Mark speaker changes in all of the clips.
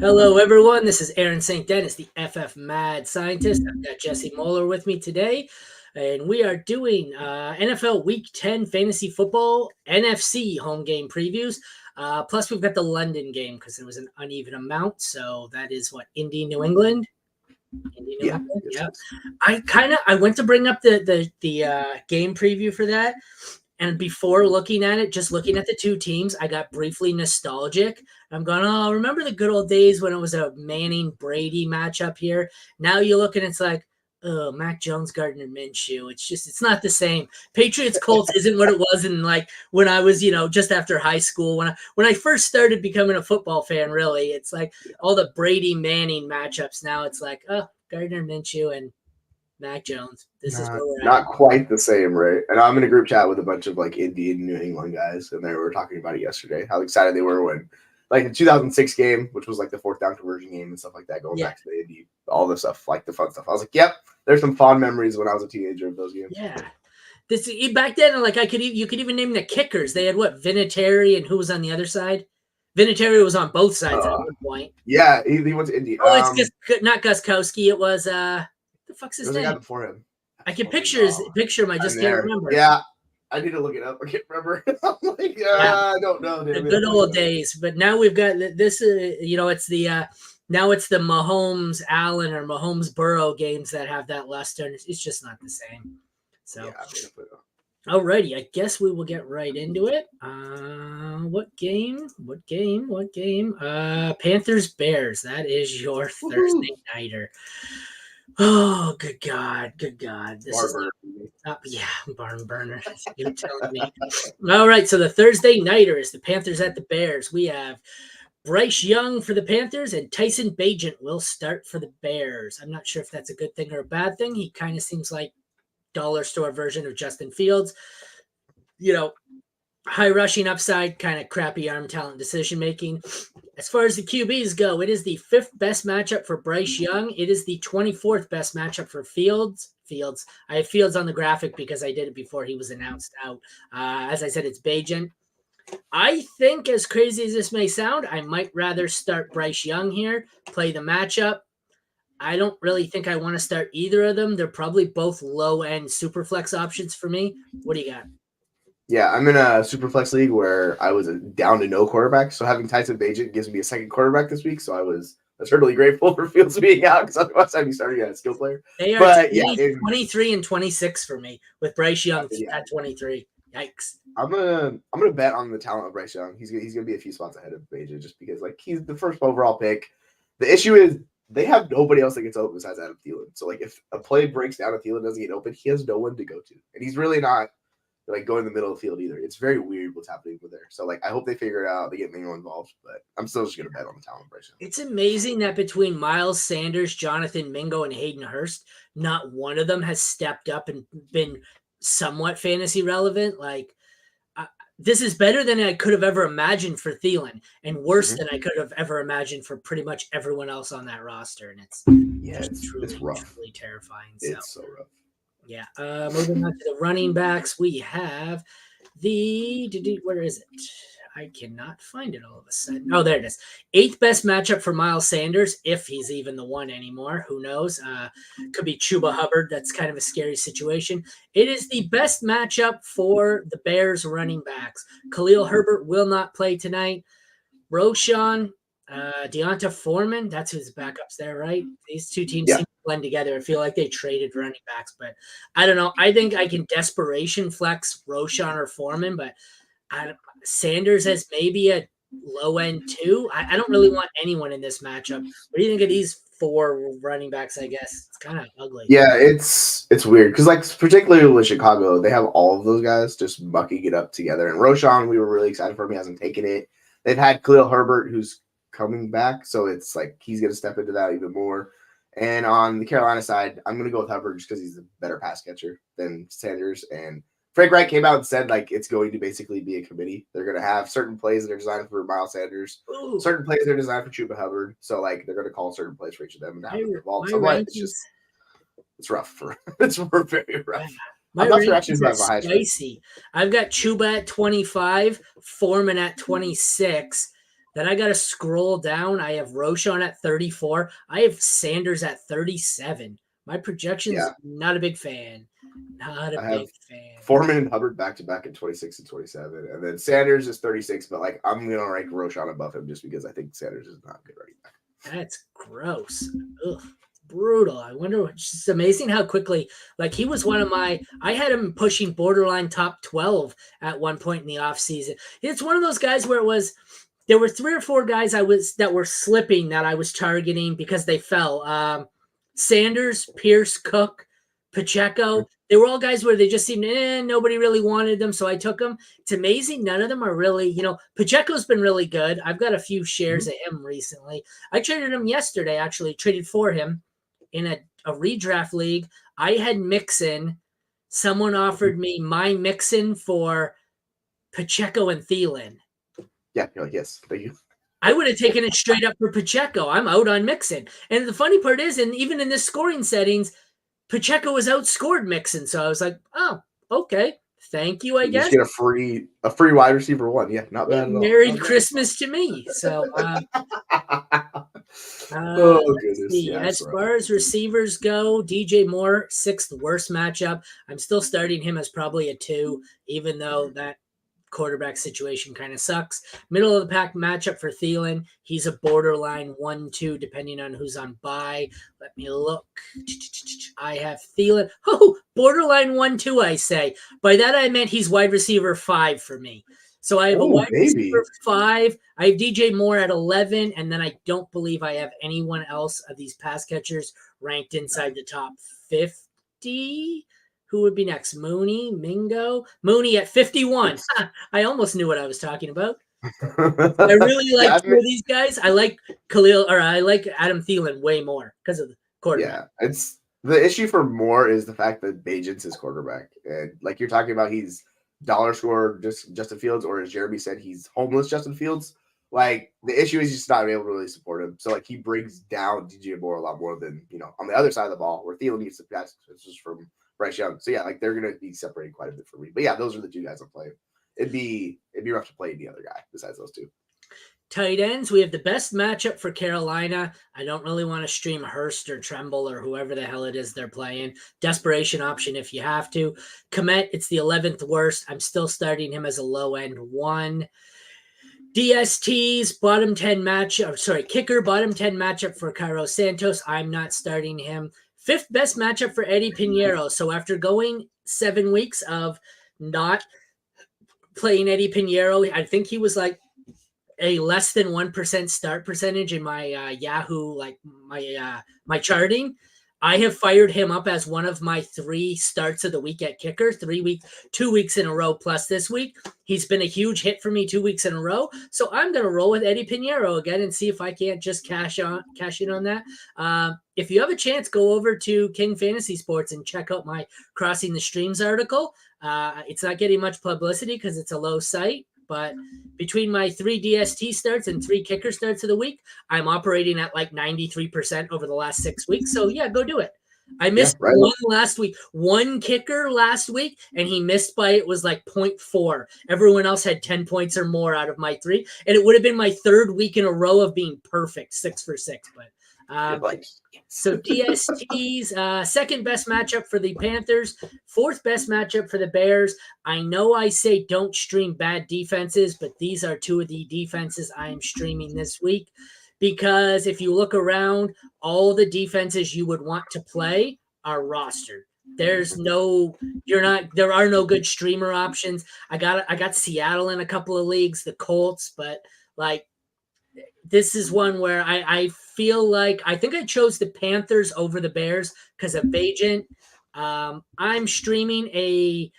Speaker 1: Hello, everyone. This is Aaron St. Dennis, the FF Mad Scientist. I've got Jesse Moeller with me today, and we are doing NFL Week 10 Fantasy Football NFC Home Game previews. Plus, we've got the London game because there was an uneven amount. So that is what, Indy, New England? Indy, New
Speaker 2: Yeah.
Speaker 1: England?
Speaker 2: Yes,
Speaker 1: Yeah.
Speaker 2: yes.
Speaker 1: I went to bring up the game preview for that. And before looking at it, just looking at the two teams, I got briefly nostalgic. I'm going, oh, remember the good old days when it was a Manning Brady matchup here? Now you look and it's like, oh, Mac Jones, Gardner Minshew. It's not the same. Patriots Colts isn't what it was in like when I was, just after high school. When I first started becoming a football fan, really, it's like
Speaker 2: Yeah.
Speaker 1: all the Brady Manning matchups. Now it's like, oh, Gardner Minshew and Mac Jones. This is
Speaker 2: Not
Speaker 1: where we're at.
Speaker 2: not quite the same, right? And I'm in a group chat with a bunch of like Indian New England guys, and they were talking about it yesterday. How excited they were when, like, the 2006 game, which was like the fourth down conversion game and stuff like that, going
Speaker 1: Yeah.
Speaker 2: back to the Indy, all the stuff, like the fun stuff. I was like, yep, there's some fond memories when I was a teenager of those games.
Speaker 1: Yeah. This back then, like you could even name the kickers. They had what, Vinatieri, and who was on the other side? Vinatieri was on both sides at
Speaker 2: Uh,
Speaker 1: one point.
Speaker 2: yeah, he went to Indy.
Speaker 1: Oh, it's just not Guskowski. It was the fuck's
Speaker 2: There
Speaker 1: his
Speaker 2: was a guy
Speaker 1: name?
Speaker 2: before him.
Speaker 1: I can
Speaker 2: Oh,
Speaker 1: picture him. I
Speaker 2: I'm
Speaker 1: just can't
Speaker 2: there.
Speaker 1: remember.
Speaker 2: Yeah, I need to look it up. I can't remember. I'm like,
Speaker 1: Yeah,
Speaker 2: I don't know,
Speaker 1: the
Speaker 2: damn it.
Speaker 1: good old days. But now we've got this. It's the now it's the Mahomes Allen or Mahomes Burrow games that have that luster, and it's just not the same. So.
Speaker 2: Yeah, definitely.
Speaker 1: Alrighty, I guess we will get right into it. What game? Panthers Bears. That is your
Speaker 2: Woohoo.
Speaker 1: Thursday nighter. Oh, good God, good God! This is
Speaker 2: Barber.
Speaker 1: yeah, barn burner. You're telling me. All right, so the Thursday nighter is the Panthers at the Bears. We have Bryce Young for the Panthers and Tyson Bagent will start for the Bears. I'm not sure if that's a good thing or a bad thing. He kind of seems like dollar store version of Justin Fields. High rushing upside, kind of crappy arm talent decision making. As far as the QBs go, it is the fifth best matchup for Bryce Young. It is the 24th best matchup for Fields. I have Fields on the graphic because I did it before he was announced out. As I said, it's Bagent. I think, as crazy as this may sound, I might rather start Bryce Young here, play the matchup. I don't really think I want to start either of them. They're probably both low-end super flex options for me. What do you got?
Speaker 2: Yeah, I'm in a super flex league where I was down to no quarterback. So having Tyson Bagent gives me a second quarterback this week. So I was eternally grateful for Fields being out because otherwise I'd be starting at a skill player.
Speaker 1: They are
Speaker 2: But
Speaker 1: 23 and 26 for me with Bryce Young
Speaker 2: yeah,
Speaker 1: at 23. Yikes.
Speaker 2: I'm gonna bet on the talent of Bryce Young. He's gonna be a few spots ahead of Bagent just because like he's the first overall pick. The issue is they have nobody else that gets open besides Adam Thielen. So like if a play breaks down and Thielen doesn't get open, he has no one to go to, and he's really not like go in the middle of the field either. It's very weird what's happening over there. So like I hope they figure it out. They get Mingo involved, but I'm still just gonna bet on the talent Bryce Young.
Speaker 1: It's amazing that between Miles Sanders, Jonathan Mingo, and Hayden Hurst, not one of them has stepped up and been somewhat fantasy relevant. Like, this is better than I could have ever imagined for Thielen, and worse than I could have ever imagined for pretty much everyone else on that roster. And it's
Speaker 2: Rough.
Speaker 1: truly terrifying.
Speaker 2: It's so rough.
Speaker 1: Yeah. Moving on to the running backs, we have where is it? I cannot find it all of a sudden. Oh, there it is. Eighth best matchup for Miles Sanders, if he's even the one anymore. Who knows? Could be Chuba Hubbard. That's kind of a scary situation. It is the best matchup for the Bears running backs. Khalil Herbert will not play tonight. Roshan, Deonta Foreman, that's who's backups there, right? These two teams seem to blend together. I feel like they traded running backs, but I don't know. I think I can desperation flex Roshan or Foreman, but Sanders as maybe a low end too. I don't really want anyone in this matchup. What do you think of these four running backs? I guess it's kind of ugly.
Speaker 2: Yeah, it's weird because like particularly with Chicago, they have all of those guys just bucking it up together. And Roshan, we were really excited for him. He hasn't taken it. They've had Khalil Herbert, who's coming back, so it's like he's going to step into that even more. And on the Carolina side, I'm going to go with Hubbard just because he's a better pass catcher than Sanders. And Frank Reich came out and said like it's going to basically be a committee. They're going to have certain plays that are designed for Miles Sanders, certain plays that are designed for Chuba Hubbard. So like they're going to call certain plays for each of them and have them involved. So it's rough it's very rough.
Speaker 1: My rankings are spicy. I've got Chuba at 25, Foreman at 26, Then I got to scroll down. I have Roschon at 34. I have Sanders at 37. My projections,
Speaker 2: Yeah,
Speaker 1: not a big fan. Not a
Speaker 2: I have
Speaker 1: big fan.
Speaker 2: Foreman and Hubbard back to back at 26 and 27, and then Sanders is 36. But like I'm gonna rank Roschon above him just because I think Sanders is not a good running back.
Speaker 1: That's gross. Ugh, brutal. I wonder. It's amazing how quickly. Like he was one of my. I had him pushing borderline top 12 at one point in the offseason. It's one of those guys where it was. There were 3 or 4 guys that were slipping that I was targeting because they fell. Sanders, Pierce, Cook, Pacheco. They were all guys where they just seemed nobody really wanted them, so I took them. It's amazing. None of them are really, Pacheco's been really good. I've got a few shares of him recently. I traded him yesterday, actually, traded for him in a redraft league. I had Mixon. Someone offered me my Mixon for Pacheco and Thielen.
Speaker 2: Yeah, you're like, yes, thank you.
Speaker 1: I would have taken it straight up for Pacheco. I'm out on Mixon. And the funny part is, and even in this scoring settings, Pacheco was outscored Mixon. So I was like, oh, okay. Thank you, I guess.
Speaker 2: Just get a free wide receiver one. Yeah, not bad at all.
Speaker 1: Merry Christmas to me. So
Speaker 2: oh goodness.
Speaker 1: see. As far as receivers go, DJ Moore, 6th worst matchup. I'm still starting him as probably a 2, even though that quarterback situation kind of sucks. Middle of the pack matchup for Thielen. He's a borderline 1-2, depending on who's on bye. Let me look. I have Thielen. Oh, borderline 1-2, I say. By that I meant he's wide receiver 5 for me. So I have a wide receiver 5. I have DJ Moore at 11, and then I don't believe I have anyone else of these pass catchers ranked inside the top 50. Who would be next? Mooney, Mingo, Mooney at 51. I almost knew what I was talking about. I really like two of these guys. I like I like Adam Thielen way more because of the quarterback.
Speaker 2: Yeah, it's the issue for Moore is the fact that Bajan's his quarterback, and like you're talking about, he's dollar score just Justin Fields, or as Jeremy said, he's homeless Justin Fields. Like the issue is just not able to really support him. So like he brings down DJ Moore a lot more than on the other side of the ball where Thielen needs to pass just from Bryce Young. So yeah, like they're gonna be separating quite a bit for me. But yeah, those are the 2 guys I'm playing. It'd be rough to play any other guy besides those 2.
Speaker 1: Tight ends, we have the best matchup for Carolina. I don't really want to stream Hurst or Tremble or whoever the hell it is they're playing. Desperation option if you have to. Komet, it's the 11th worst. I'm still starting him as a low end 1. DST's bottom 10 matchup. Kicker bottom 10 matchup for Cairo Santos. I'm not starting him. 5th best matchup for Eddie Pinheiro. So after going 7 weeks of not playing Eddie Pinheiro, I think he was like a less than 1% start percentage in my Yahoo, like my charting. I have fired him up as one of my 3 starts of the week at kicker, 2 weeks in a row plus this week. He's been a huge hit for me 2 weeks in a row. So I'm going to roll with Eddie Pinheiro again and see if I can't just cash in on that. If you have a chance, go over to King Fantasy Sports and check out my Crossing the Streams article. It's not getting much publicity because it's a low site. But between my 3 DST starts and 3 kicker starts of the week, I'm operating at like 93% over the last 6 weeks. So yeah, go do it. I missed one last week, 1 kicker last week, and he missed by, it was like 0.4. Everyone else had 10 points or more out of my 3. And it would have been my 3rd week in a row of being perfect, 6 for 6. But so DST's 2nd best matchup for the Panthers, 4th best matchup for the Bears. I know I say don't stream bad defenses, but these are 2 of the defenses I am streaming this week. Because if you look around, all the defenses you would want to play are rostered. There are no good streamer options. I got Seattle in a couple of leagues, the Colts, but like this is one where I feel like I think I chose the Panthers over the Bears because of Bagent. I'm streaming a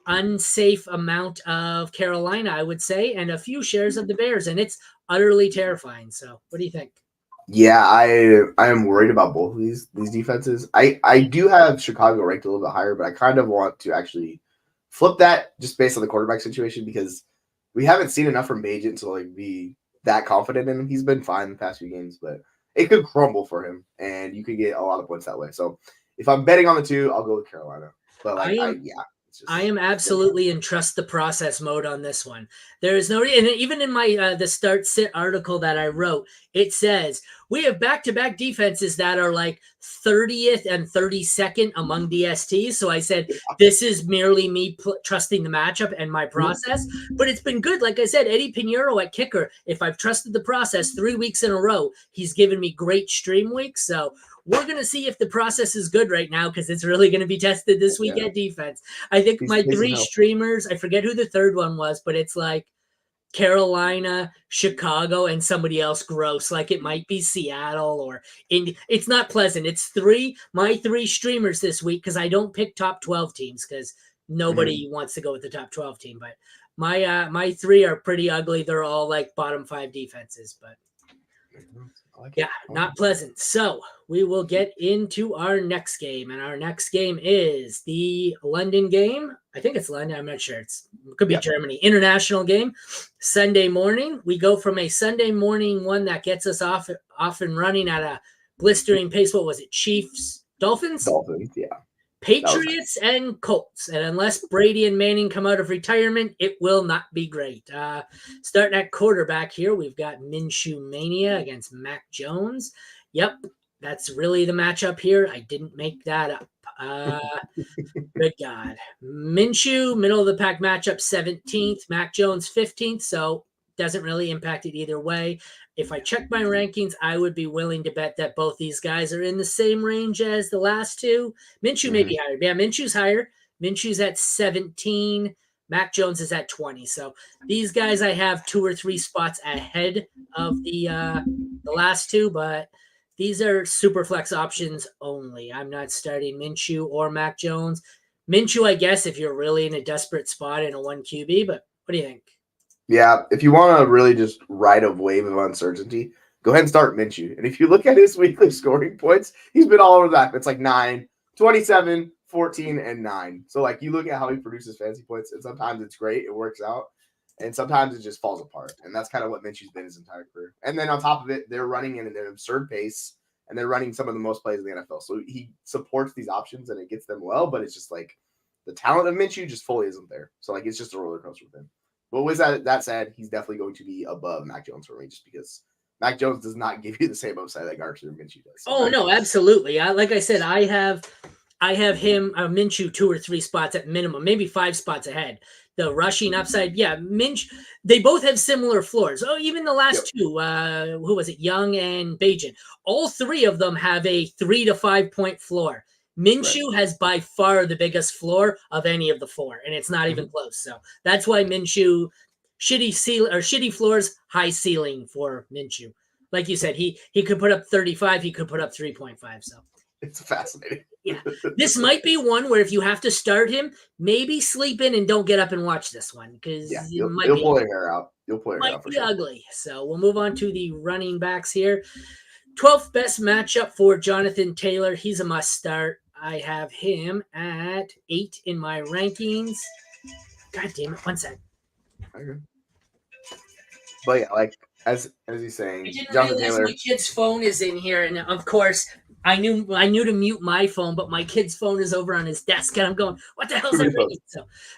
Speaker 1: unsafe amount of Carolina, I would say, and a few shares of the Bears, and it's utterly terrifying. So what do you think?
Speaker 2: Yeah, I am worried about both of these defenses. I do have Chicago ranked a little bit higher, but I kind of want to actually flip that just based on the quarterback situation because we haven't seen enough from Bagent to like be that confident in him. He's been fine the past few games, but it could crumble for him, and you could get a lot of points that way. So if I'm betting on the 2, I'll go with Carolina. But
Speaker 1: I am absolutely in trust the process mode on this one. There is no, and even in my the start sit article that I wrote, it says we have back-to-back defenses that are like 30th and 32nd among DSTs. So I said this is merely me trusting the matchup and my process, but it's been good. Like I said, Eddie Pinheiro at kicker. If I've trusted the process 3 weeks in a row, he's given me great stream weeks. So we're going to see if the process is good right now because it's really going to be tested this week at defense. I think my 3 streamers, I forget who the third one was, but it's like Carolina, Chicago, and somebody else gross. Like it might be Seattle or Indy. It's not pleasant. It's my 3 streamers this week because I don't pick top 12 teams because nobody wants to go with the top 12 team. But my 3 are pretty ugly. They're all like bottom 5 defenses, but not pleasant. So we will get into our next game, and our next game is the London game. I think it's London. I'm not sure. It could be Germany. International game. Sunday morning. We go from a Sunday morning one that gets us off and running at a blistering pace. What was it? Chiefs, Dolphins?
Speaker 2: Dolphins, yeah.
Speaker 1: Patriots and Colts. And unless Brady and Manning come out of retirement, it will not be great. Starting at quarterback here, we've got Minshew Mania against Mac Jones. Yep, that's really the matchup here. I didn't make that up. Good God. Minshew, middle of the pack matchup, 17th. Mac Jones, 15th. So doesn't really impact it either way. If I check my rankings, I would be willing to bet that both these guys are in the same range as the last 2. Minshew may be higher. Yeah, Minshew's higher. Minshew's at 17. Mac Jones is at 20. So these guys I have 2 or 3 spots ahead of the last 2, but these are super flex options only. I'm not starting Minshew or Mac Jones. Minshew, I guess, if you're really in a desperate spot in a 1 QB, but what do you think?
Speaker 2: Yeah, if you want to really just ride a wave of uncertainty, go ahead and start Minshew. And if you look at his weekly scoring points, he's been all over that. It's like 9, 27, 14, and 9. So, like, you look at how he produces fantasy points, and sometimes it's great, it works out, and sometimes it just falls apart. And that's kind of what Minshew's been his entire career. And then on top of it, they're running in an absurd pace, and they're running some of the most plays in the NFL. So he supports these options, and it gets them well, but it's just like the talent of Minshew just fully isn't there. So, like, it's just a roller coaster with him. But with that said, he's definitely going to be above Mac Jones for me just because Mac Garcia does not give you the same upside that Gardner Minshew does. So
Speaker 1: no, absolutely. Like I said, I have him Minshew 2 or 3 spots at minimum, maybe 5 spots ahead. The rushing upside, they both have similar floors. Oh, even the last 2, who was it? Young and Bajan. All 3 of them have a 3 to 5 point floor. Minshew has by far the biggest floor of any of the 4, and it's not even close. So that's why Minshew, shitty floors, high ceiling for Minshew. Like you said, he could put up 35, he could put up 3.5. So
Speaker 2: it's fascinating.
Speaker 1: This might be one where if you have to start him, maybe sleep in and don't get up and watch this one because
Speaker 2: you'll pull your hair out. You'll pull your hair out for sure.
Speaker 1: Ugly. So we'll move on to the running backs here. 12th best matchup for Jonathan Taylor. He's a must start. I have him at 8 in my rankings. God damn it. 1 sec.
Speaker 2: Okay. But yeah, like as he's saying,
Speaker 1: I didn't
Speaker 2: Jonathan
Speaker 1: realize
Speaker 2: Taylor.
Speaker 1: My kid's phone is in here, and of course I knew to mute my phone, but my kid's phone is over on his desk, and I'm going, what the hell is that ringing?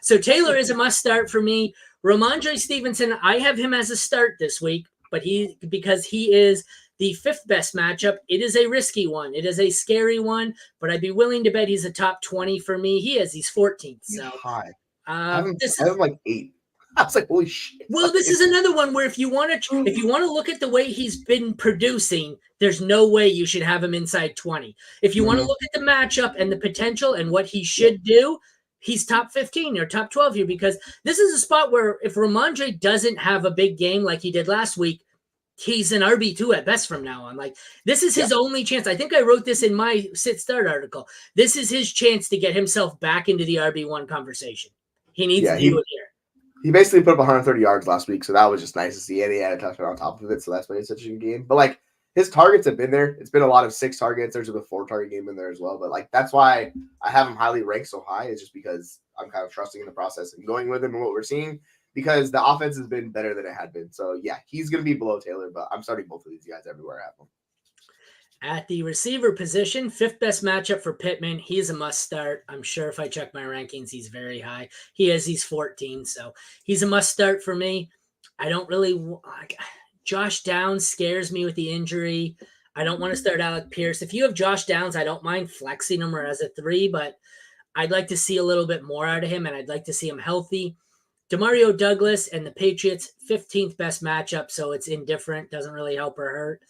Speaker 1: So Taylor is a must start for me. Ramondre Stevenson, I have him as a start this week, but because he is the 5th best matchup. It is a risky one. It is a scary one, but I'd be willing to bet he's a top 20 for me. He's 14th. So
Speaker 2: high. I have like 8. I was like, holy shit.
Speaker 1: Well, this is another one where if you want to look at the way he's been producing, there's no way you should have him inside 20. If you want to look at the matchup and the potential and what he should do, he's top 15 or top 12 here because this is a spot where if Ramondre doesn't have a big game like he did last week, he's an RB2 at best from now on. Like, this is his only chance. I think I wrote this in my sit start article. This is his chance to get himself back into the RB1 conversation. He needs to do it here.
Speaker 2: He basically put up 130 yards last week, so that was just nice to see. And he had a touchdown on top of it, so that's why it's such a good game. But, like, his targets have been there. It's been a lot of 6 targets. There's a 4-target game in there as well. But, like, that's why I have him highly ranked so high is just because I'm kind of trusting in the process and going with him and what we're seeing. Because the offense has been better than it had been. So, yeah, he's going to be below Taylor, but I'm starting both of these guys everywhere I have them.
Speaker 1: At the receiver position, fifth best matchup for Pittman. He's a must start. I'm sure if I check my rankings, he's very high. He's 14, so he's a must start for me. I don't really Josh Downs scares me with the injury. I don't want to start Alec Pierce. If you have Josh Downs, I don't mind flexing him or as a 3, but I'd like to see a little bit more out of him, and I'd like to see him healthy. Demario Douglas and the Patriots, 15th best matchup, so it's indifferent, doesn't really help or hurt.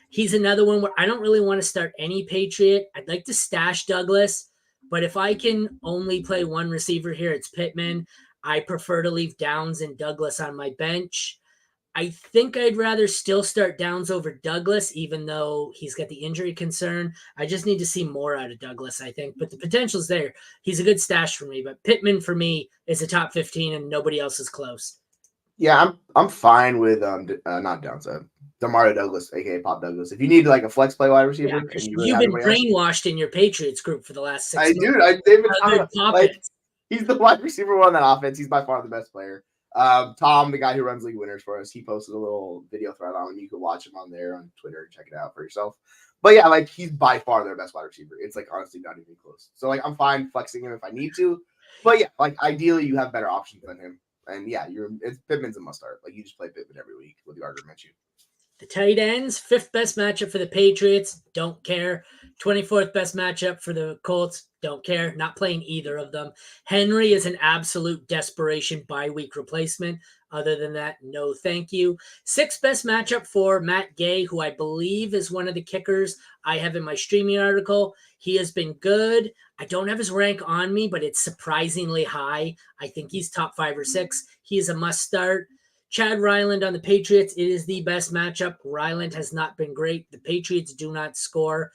Speaker 1: He's another one where I don't really want to start any Patriot. I'd like to stash Douglas, but if I can only play one receiver here, it's Pittman. I prefer to leave Downs and Douglas on my bench. I think I'd rather still start Downs over Douglas, even though he's got the injury concern. I just need to see more out of Douglas, I think. But the potential's there. He's a good stash for me. But Pittman, for me, is a top 15, and nobody else is close.
Speaker 2: Yeah, I'm fine with not Downs. Demario Douglas, aka Pop Douglas. If you need like a flex play wide receiver,
Speaker 1: Yeah,
Speaker 2: and
Speaker 1: you've been brainwashed in your Patriots group for the last 6 months.
Speaker 2: He's the wide receiver one on that offense. He's by far the best player. Tom, the guy who runs League Winners for us, he posted a little video thread on. You can watch him on there on Twitter and check it out for yourself. But yeah, like he's by far their best wide receiver. It's like honestly not even close. So like I'm fine flexing him if I need to. But yeah, like ideally you have better options than him. And yeah, Pittman's a must start. Like you just play Pittman every week with the Gardner Minshew.
Speaker 1: The tight ends, fifth best matchup for the Patriots, don't care. 24th best matchup for the Colts, don't care. Not playing either of them. Henry is an absolute desperation bye-week replacement. Other than that, no thank you. Sixth best matchup for Matt Gay, who I believe is one of the kickers I have in my streaming article. He has been good. I don't have his rank on me, but it's surprisingly high. I think he's top 5 or 6. He is a must start. Chad Ryland on the Patriots, it is the best matchup. Ryland has not been great. The Patriots do not score.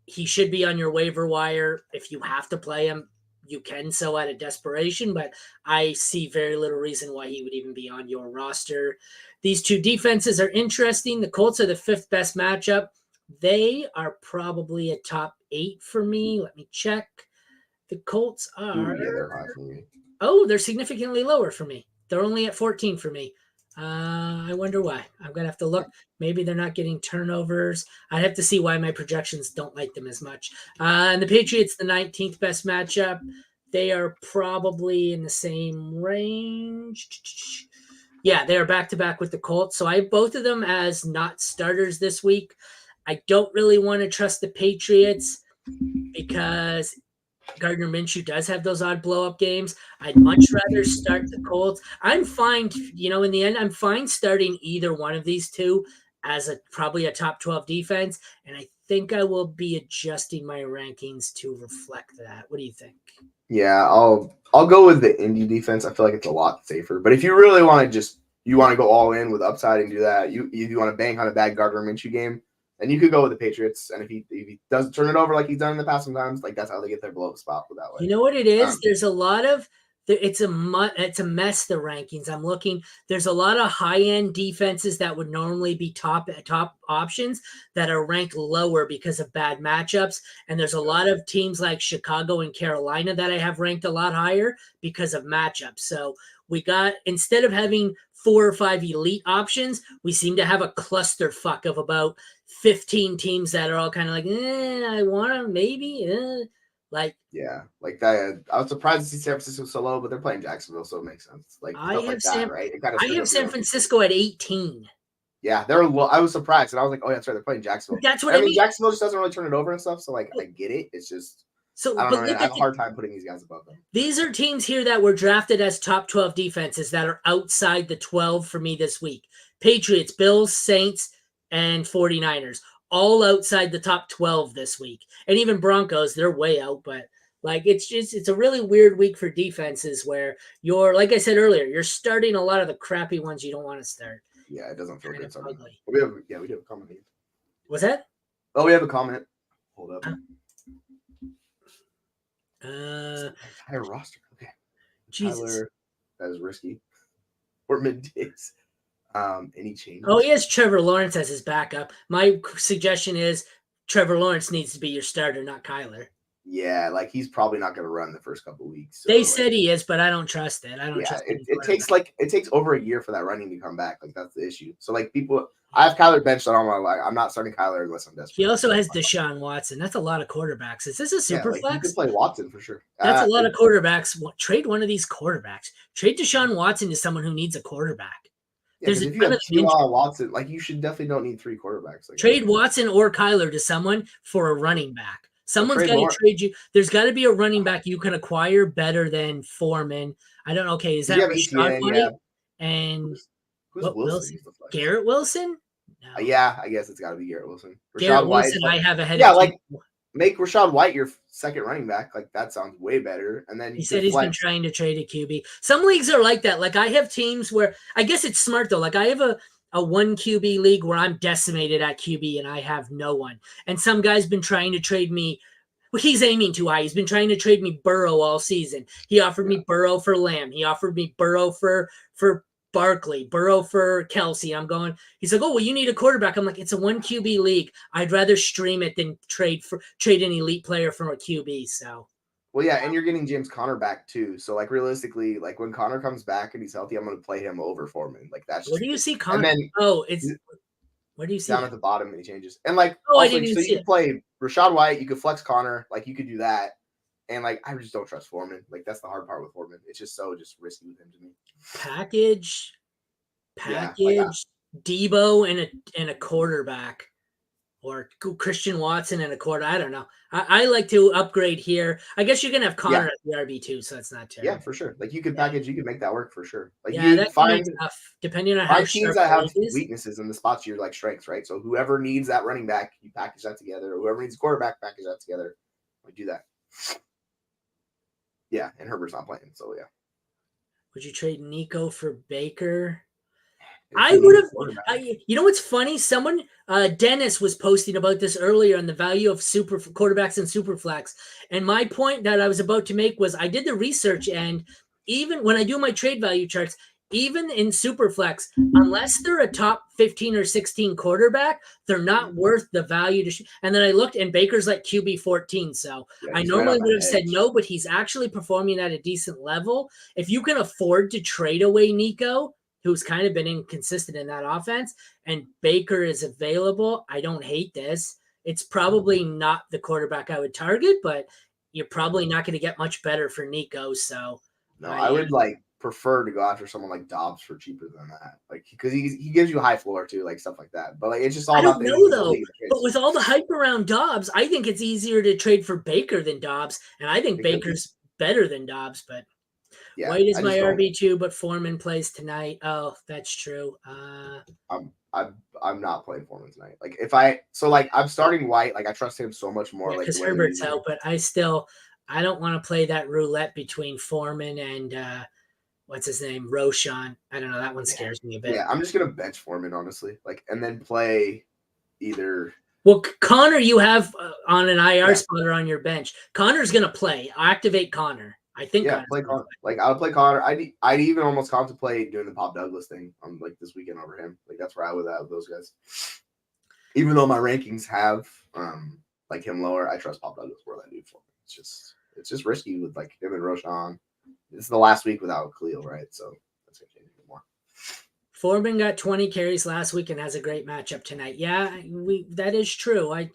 Speaker 1: He should be on your waiver wire. If you have to play him, you can so out of desperation, but I see very little reason why he would even be on your roster. These two defenses are interesting. The Colts are the fifth best matchup. They are probably a top 8 for me. Let me check. The Colts are...
Speaker 2: Yeah, they're high for me.
Speaker 1: Oh, they're significantly lower for me. They're only at 14 for me. I wonder why. I'm going to have to look. Maybe they're not getting turnovers. I'd have to see why my projections don't like them as much. And the Patriots, the 19th best matchup. They are probably in the same range. Yeah, they are back-to-back with the Colts. So I have both of them as not starters this week. I don't really want to trust the Patriots because Gardner Minshew does have those odd blow-up games. I'd much rather start the Colts. I'm fine, in the end, I'm fine starting either one of these two as probably a top 12 defense, and I think I will be adjusting my rankings to reflect that. What do you think?
Speaker 2: Yeah, I'll go with the Indy defense. I feel like it's a lot safer. But if you really want to you want to go all in with upside and do that, you want to bank on a bad Gardner Minshew game, and you could go with the Patriots. And if he doesn't turn it over like he's done in the past sometimes, like that's how they get their blow up spot with that way.
Speaker 1: You know what it is? There's a lot of it's a mess, the rankings. I'm looking. There's a lot of high-end defenses that would normally be top options that are ranked lower because of bad matchups. And there's a lot of teams like Chicago and Carolina that I have ranked a lot higher because of matchups. So we got, instead of having 4 or 5 elite options, we seem to have a clusterfuck of about 15 teams that are all kind of like, I want to maybe,
Speaker 2: yeah, like that. I was surprised to see San Francisco so low, but they're playing Jacksonville, so it makes sense. Like
Speaker 1: I have
Speaker 2: right?
Speaker 1: I have San Francisco at 18.
Speaker 2: Yeah, they're low. I was surprised, and I was like, "Oh, that's right, they're playing Jacksonville."
Speaker 1: That's what I mean.
Speaker 2: Jacksonville just doesn't really turn it over and stuff, so like I get it. It's just I don't know. I have a hard time putting these guys above them.
Speaker 1: These are teams here that were drafted as top 12 defenses that are outside the 12 for me this week. Patriots, Bills, Saints, and 49ers. All outside the top 12 this week. And even Broncos, they're way out, but it's a really weird week for defenses where you're, like I said earlier, you're starting a lot of the crappy ones you don't want to start.
Speaker 2: Yeah, it doesn't feel good. We do have a comment here.
Speaker 1: What's that?
Speaker 2: Oh, we have a comment. Hold up. Entire roster. Okay.
Speaker 1: Jesus.
Speaker 2: Tyler, that is risky. Or middays. Any changes?
Speaker 1: Oh, he has Trevor Lawrence as his backup. My suggestion is Trevor Lawrence needs to be your starter, not Kyler.
Speaker 2: Yeah, like he's probably not going to run the first couple of weeks.
Speaker 1: So they said he is, but I don't trust it. I don't trust it.
Speaker 2: It takes over a year for that running to come back. Like that's the issue. So like people, I have Kyler benched on all my life. I'm not starting Kyler unless I'm desperate.
Speaker 1: He also has Deshaun Watson. That's a lot of quarterbacks. Is this a super
Speaker 2: like
Speaker 1: flex?
Speaker 2: you could play Watson for sure.
Speaker 1: That's a lot of quarterbacks. Trade one of these quarterbacks. Trade Deshaun Watson to someone who needs a quarterback.
Speaker 2: Yeah, because if you have two Watson, like you should definitely don't need three quarterbacks. Like,
Speaker 1: trade Watson or Kyler to someone for a running back. Someone's got to trade you. There's got to be a running back you can acquire better than Foreman. I don't know. Okay, is that Rashad White? Yeah. And
Speaker 2: who's Wilson?
Speaker 1: Garrett Wilson?
Speaker 2: No. Yeah, I guess it's got to be Garrett Wilson.
Speaker 1: Garrett Wilson, I have ahead
Speaker 2: of like make Rashad White your second running back. Like that sounds way better. And then
Speaker 1: he said he's been trying to trade a QB. Some leagues are like that. Like I have teams where I guess it's smart though. Like I have a one QB league where I'm decimated at QB and I have no one. And some guy's been trying to trade me. Well, he's aiming too high. He's been trying to trade me Burrow all season. He offered me Burrow for Lamb. He offered me Burrow for Barkley, Burrow for Kelsey. I'm going, he's like, oh, well, you need a quarterback. I'm like, it's a one QB league. I'd rather stream it than trade an elite player for a QB. So,
Speaker 2: well, yeah, and you're getting James Conner back too. So, like realistically, like when Conner comes back and he's healthy, I'm going to play him over Foreman. Like that's.
Speaker 1: Where do you see Conner? Where do you see
Speaker 2: down at the bottom? And he changes, and like
Speaker 1: also,
Speaker 2: so you can play Rashad White. You could flex Conner, like you could do that. And like I just don't trust Foreman. Like that's the hard part with Foreman. It's just risky with him to me.
Speaker 1: Package, Debo and a quarterback, or Christian Watson and a quarter. I don't know. I like to upgrade here. I guess you're gonna have Connor at the RB2, so that's not terrible.
Speaker 2: Yeah, for sure. Like you could package, you could make that work for sure. Like
Speaker 1: that's tough depending on how
Speaker 2: teams that have weaknesses in the spots you're like strengths, right? So whoever needs that running back, you package that together. Or whoever needs a quarterback, package that together. Like do that. Yeah, and Herbert's not playing, so yeah.
Speaker 1: Would you trade Nico for Baker? I would have. You know what's funny? Someone, Dennis, was posting about this earlier on the value of super quarterbacks and superflex. And my point that I was about to make was I did the research, and even when I do my trade value charts, even in superflex, unless they're a top 15 or 16 quarterback, they're not worth the value to. And then I looked, and Baker's like QB 14. So I normally would have said no, but he's actually performing at a decent level. If you can afford to trade away Nico, who's kind of been inconsistent in that offense, and Baker is available, I don't hate this. It's probably not the quarterback I would target, but you're probably not going to get much better for Nico. So
Speaker 2: no, I would prefer to go after someone like Dobbs for cheaper than that, like because he gives you a high floor too, like stuff like that. But like it's just all about. I don't know
Speaker 1: though. But with all the hype around Dobbs, I think it's easier to trade for Baker than Dobbs, and I think Baker's better than Dobbs. But White is my RB2, but Foreman plays tonight. Oh, that's true.
Speaker 2: I'm not playing Foreman tonight. Like I'm starting White. Like I trust him so much more.
Speaker 1: Because Herbert's out, but I don't want to play that roulette between Foreman and. What's his name? Roshan. I don't know. That one scares me a bit.
Speaker 2: Yeah, I'm just gonna bench Foreman, honestly. Like, and then play either.
Speaker 1: Well, Connor, you have on an IR spot or on your bench. Connor's gonna play. Activate Connor. I think.
Speaker 2: Yeah, play Connor. Like, I'll play Connor. I'd even almost contemplate doing the Pop Douglas thing on like this weekend over him. Like, that's where I was at with those guys. Even though my rankings have like him lower, I trust Pop Douglas more than I do for me. It's just risky with like him and Roshan. This is the last week without Khalil, right? So that's gonna change a bit more.
Speaker 1: Foreman got 20 carries last week and has a great matchup tonight. Yeah, that is true. I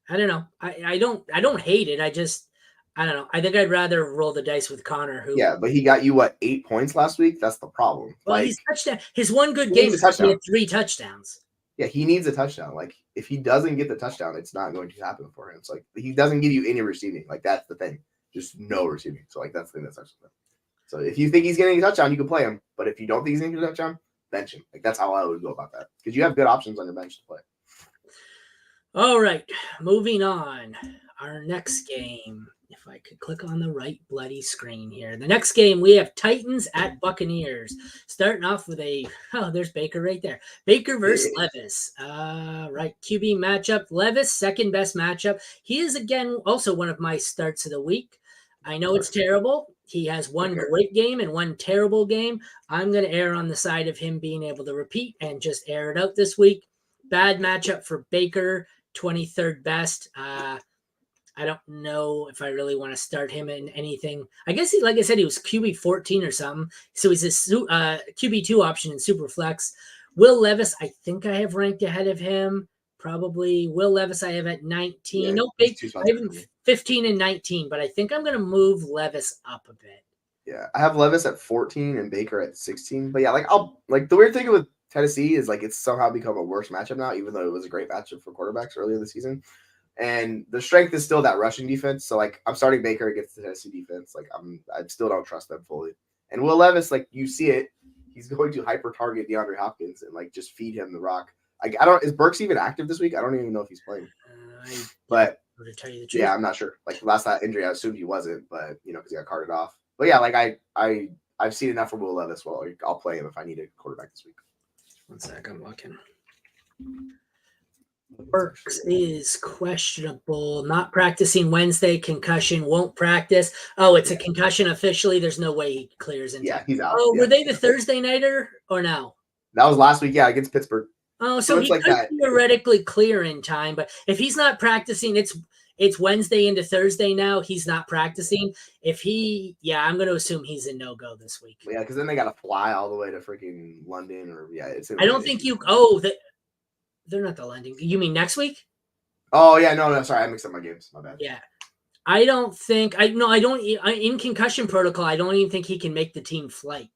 Speaker 1: don't know. I don't hate it. I don't know. I think I'd rather roll the dice with Connor.
Speaker 2: Yeah, but he got you 8 points last week? That's the problem.
Speaker 1: Well, he's touchdown. His one good game is he had 3 touchdowns.
Speaker 2: Yeah, he needs a touchdown. Like if he doesn't get the touchdown, it's not going to happen for him. It's like he doesn't give you any receiving. Like that's the thing. Just no receiving. So like that's the thing that sucks with him. So if you think he's getting a touchdown, you can play him. But if you don't think he's getting a touchdown, bench him. Like that's how I would go about that. Because you have good options on your bench to play.
Speaker 1: All right. Moving on. Our next game. If I could click on the right bloody screen here. The next game, we have Titans at Buccaneers. Starting off with there's Baker right there. Baker versus Levis. Right. QB matchup. Levis, second best matchup. He is, again, also one of my starts of the week. I know it's terrible. He has one great game and one terrible game. I'm going to err on the side of him being able to repeat and just air it out this week. Bad matchup for Baker, 23rd best. I don't know if I really want to start him in anything. I guess, like I said, he was QB 14 or something. So he's a QB2 option in Superflex. Will Levis, I think I have ranked ahead of him. Probably Will Levis I have at 19.
Speaker 2: Yeah,
Speaker 1: No,
Speaker 2: he's
Speaker 1: big.
Speaker 2: 2
Speaker 1: I
Speaker 2: spots
Speaker 1: have
Speaker 2: ahead
Speaker 1: him
Speaker 2: of me.
Speaker 1: 15 and 19, but I think I'm going to move Levis up a bit.
Speaker 2: Yeah, I have Levis at 14 and Baker at 16. But yeah, the weird thing with Tennessee is like it's somehow become a worse matchup now, even though it was a great matchup for quarterbacks earlier this season. And the strength is still that rushing defense. So like I'm starting Baker against the Tennessee defense. Like I still don't trust them fully. And Will Levis, like you see it, he's going to hyper target DeAndre Hopkins and like just feed him the rock. Like I don't is Burks even active this week? I don't even know if he's playing. But
Speaker 1: to tell you the truth.
Speaker 2: yeah, I'm not sure. Like last that injury, I assumed he wasn't, but because he got carted off. But yeah, like I've seen enough from Will Levis. Well, I'll play him if I need a quarterback this week.
Speaker 1: 1 sec, I'm looking. Burks is questionable. Not practicing Wednesday. Concussion. Won't practice. Oh, it's a concussion officially. There's no way he clears in time.
Speaker 2: Yeah, he's out.
Speaker 1: Oh, were they the Thursday nighter or no?
Speaker 2: That was last week. Yeah, against Pittsburgh.
Speaker 1: Oh, so he could theoretically clear in time, but if he's not practicing, it's Wednesday into Thursday now. He's not practicing. I'm going to assume he's a no-go this week.
Speaker 2: Yeah, because then they got to fly all the way to freaking London
Speaker 1: I don't think you. Oh, they're not the London. You mean next week?
Speaker 2: Oh yeah, no, sorry, I mixed up my games. My bad.
Speaker 1: Yeah, I don't think I don't in concussion protocol. I don't even think he can make the team flight.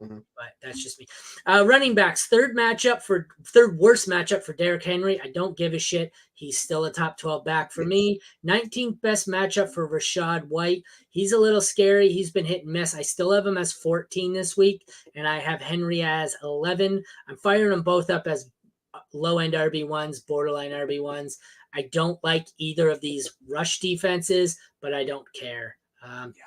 Speaker 2: Mm-hmm.
Speaker 1: But that's just me. Running backs, third worst matchup for Derrick Henry. I don't give a shit. He's still a top 12 back for me. 19th best matchup for Rachaad White. He's a little scary. He's been hit and miss. I still have him as 14 this week, and I have Henry as 11. I'm firing them both up as low-end RB1s, borderline RB1s. I don't like either of these rush defenses, but I don't care.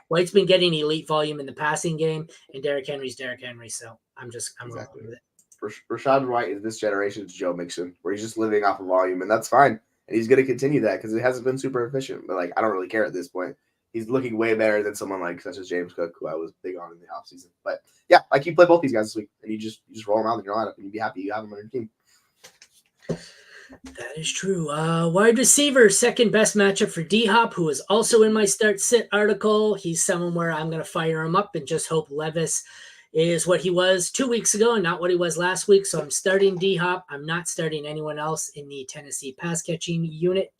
Speaker 1: White's been getting elite volume in the passing game, and Derrick Henry's Derrick Henry, so I'm rolling with it.
Speaker 2: Rachaad White is this generation's Joe Mixon, where he's just living off of volume, and that's fine. And he's going to continue that because it hasn't been super efficient. But like, I don't really care at this point. He's looking way better than someone like such as James Cook, who I was big on in the offseason. But yeah, like you play both these guys this week, and you just roll them out in your lineup, and you'd be happy you have them on your team.
Speaker 1: That is true. Wide receiver, second best matchup for D-Hop, who is also in my start sit article. He's someone where I'm going to fire him up and just hope Levis is what he was 2 weeks ago and not what he was last week. So I'm starting D-Hop. I'm not starting anyone else in the Tennessee pass catching unit.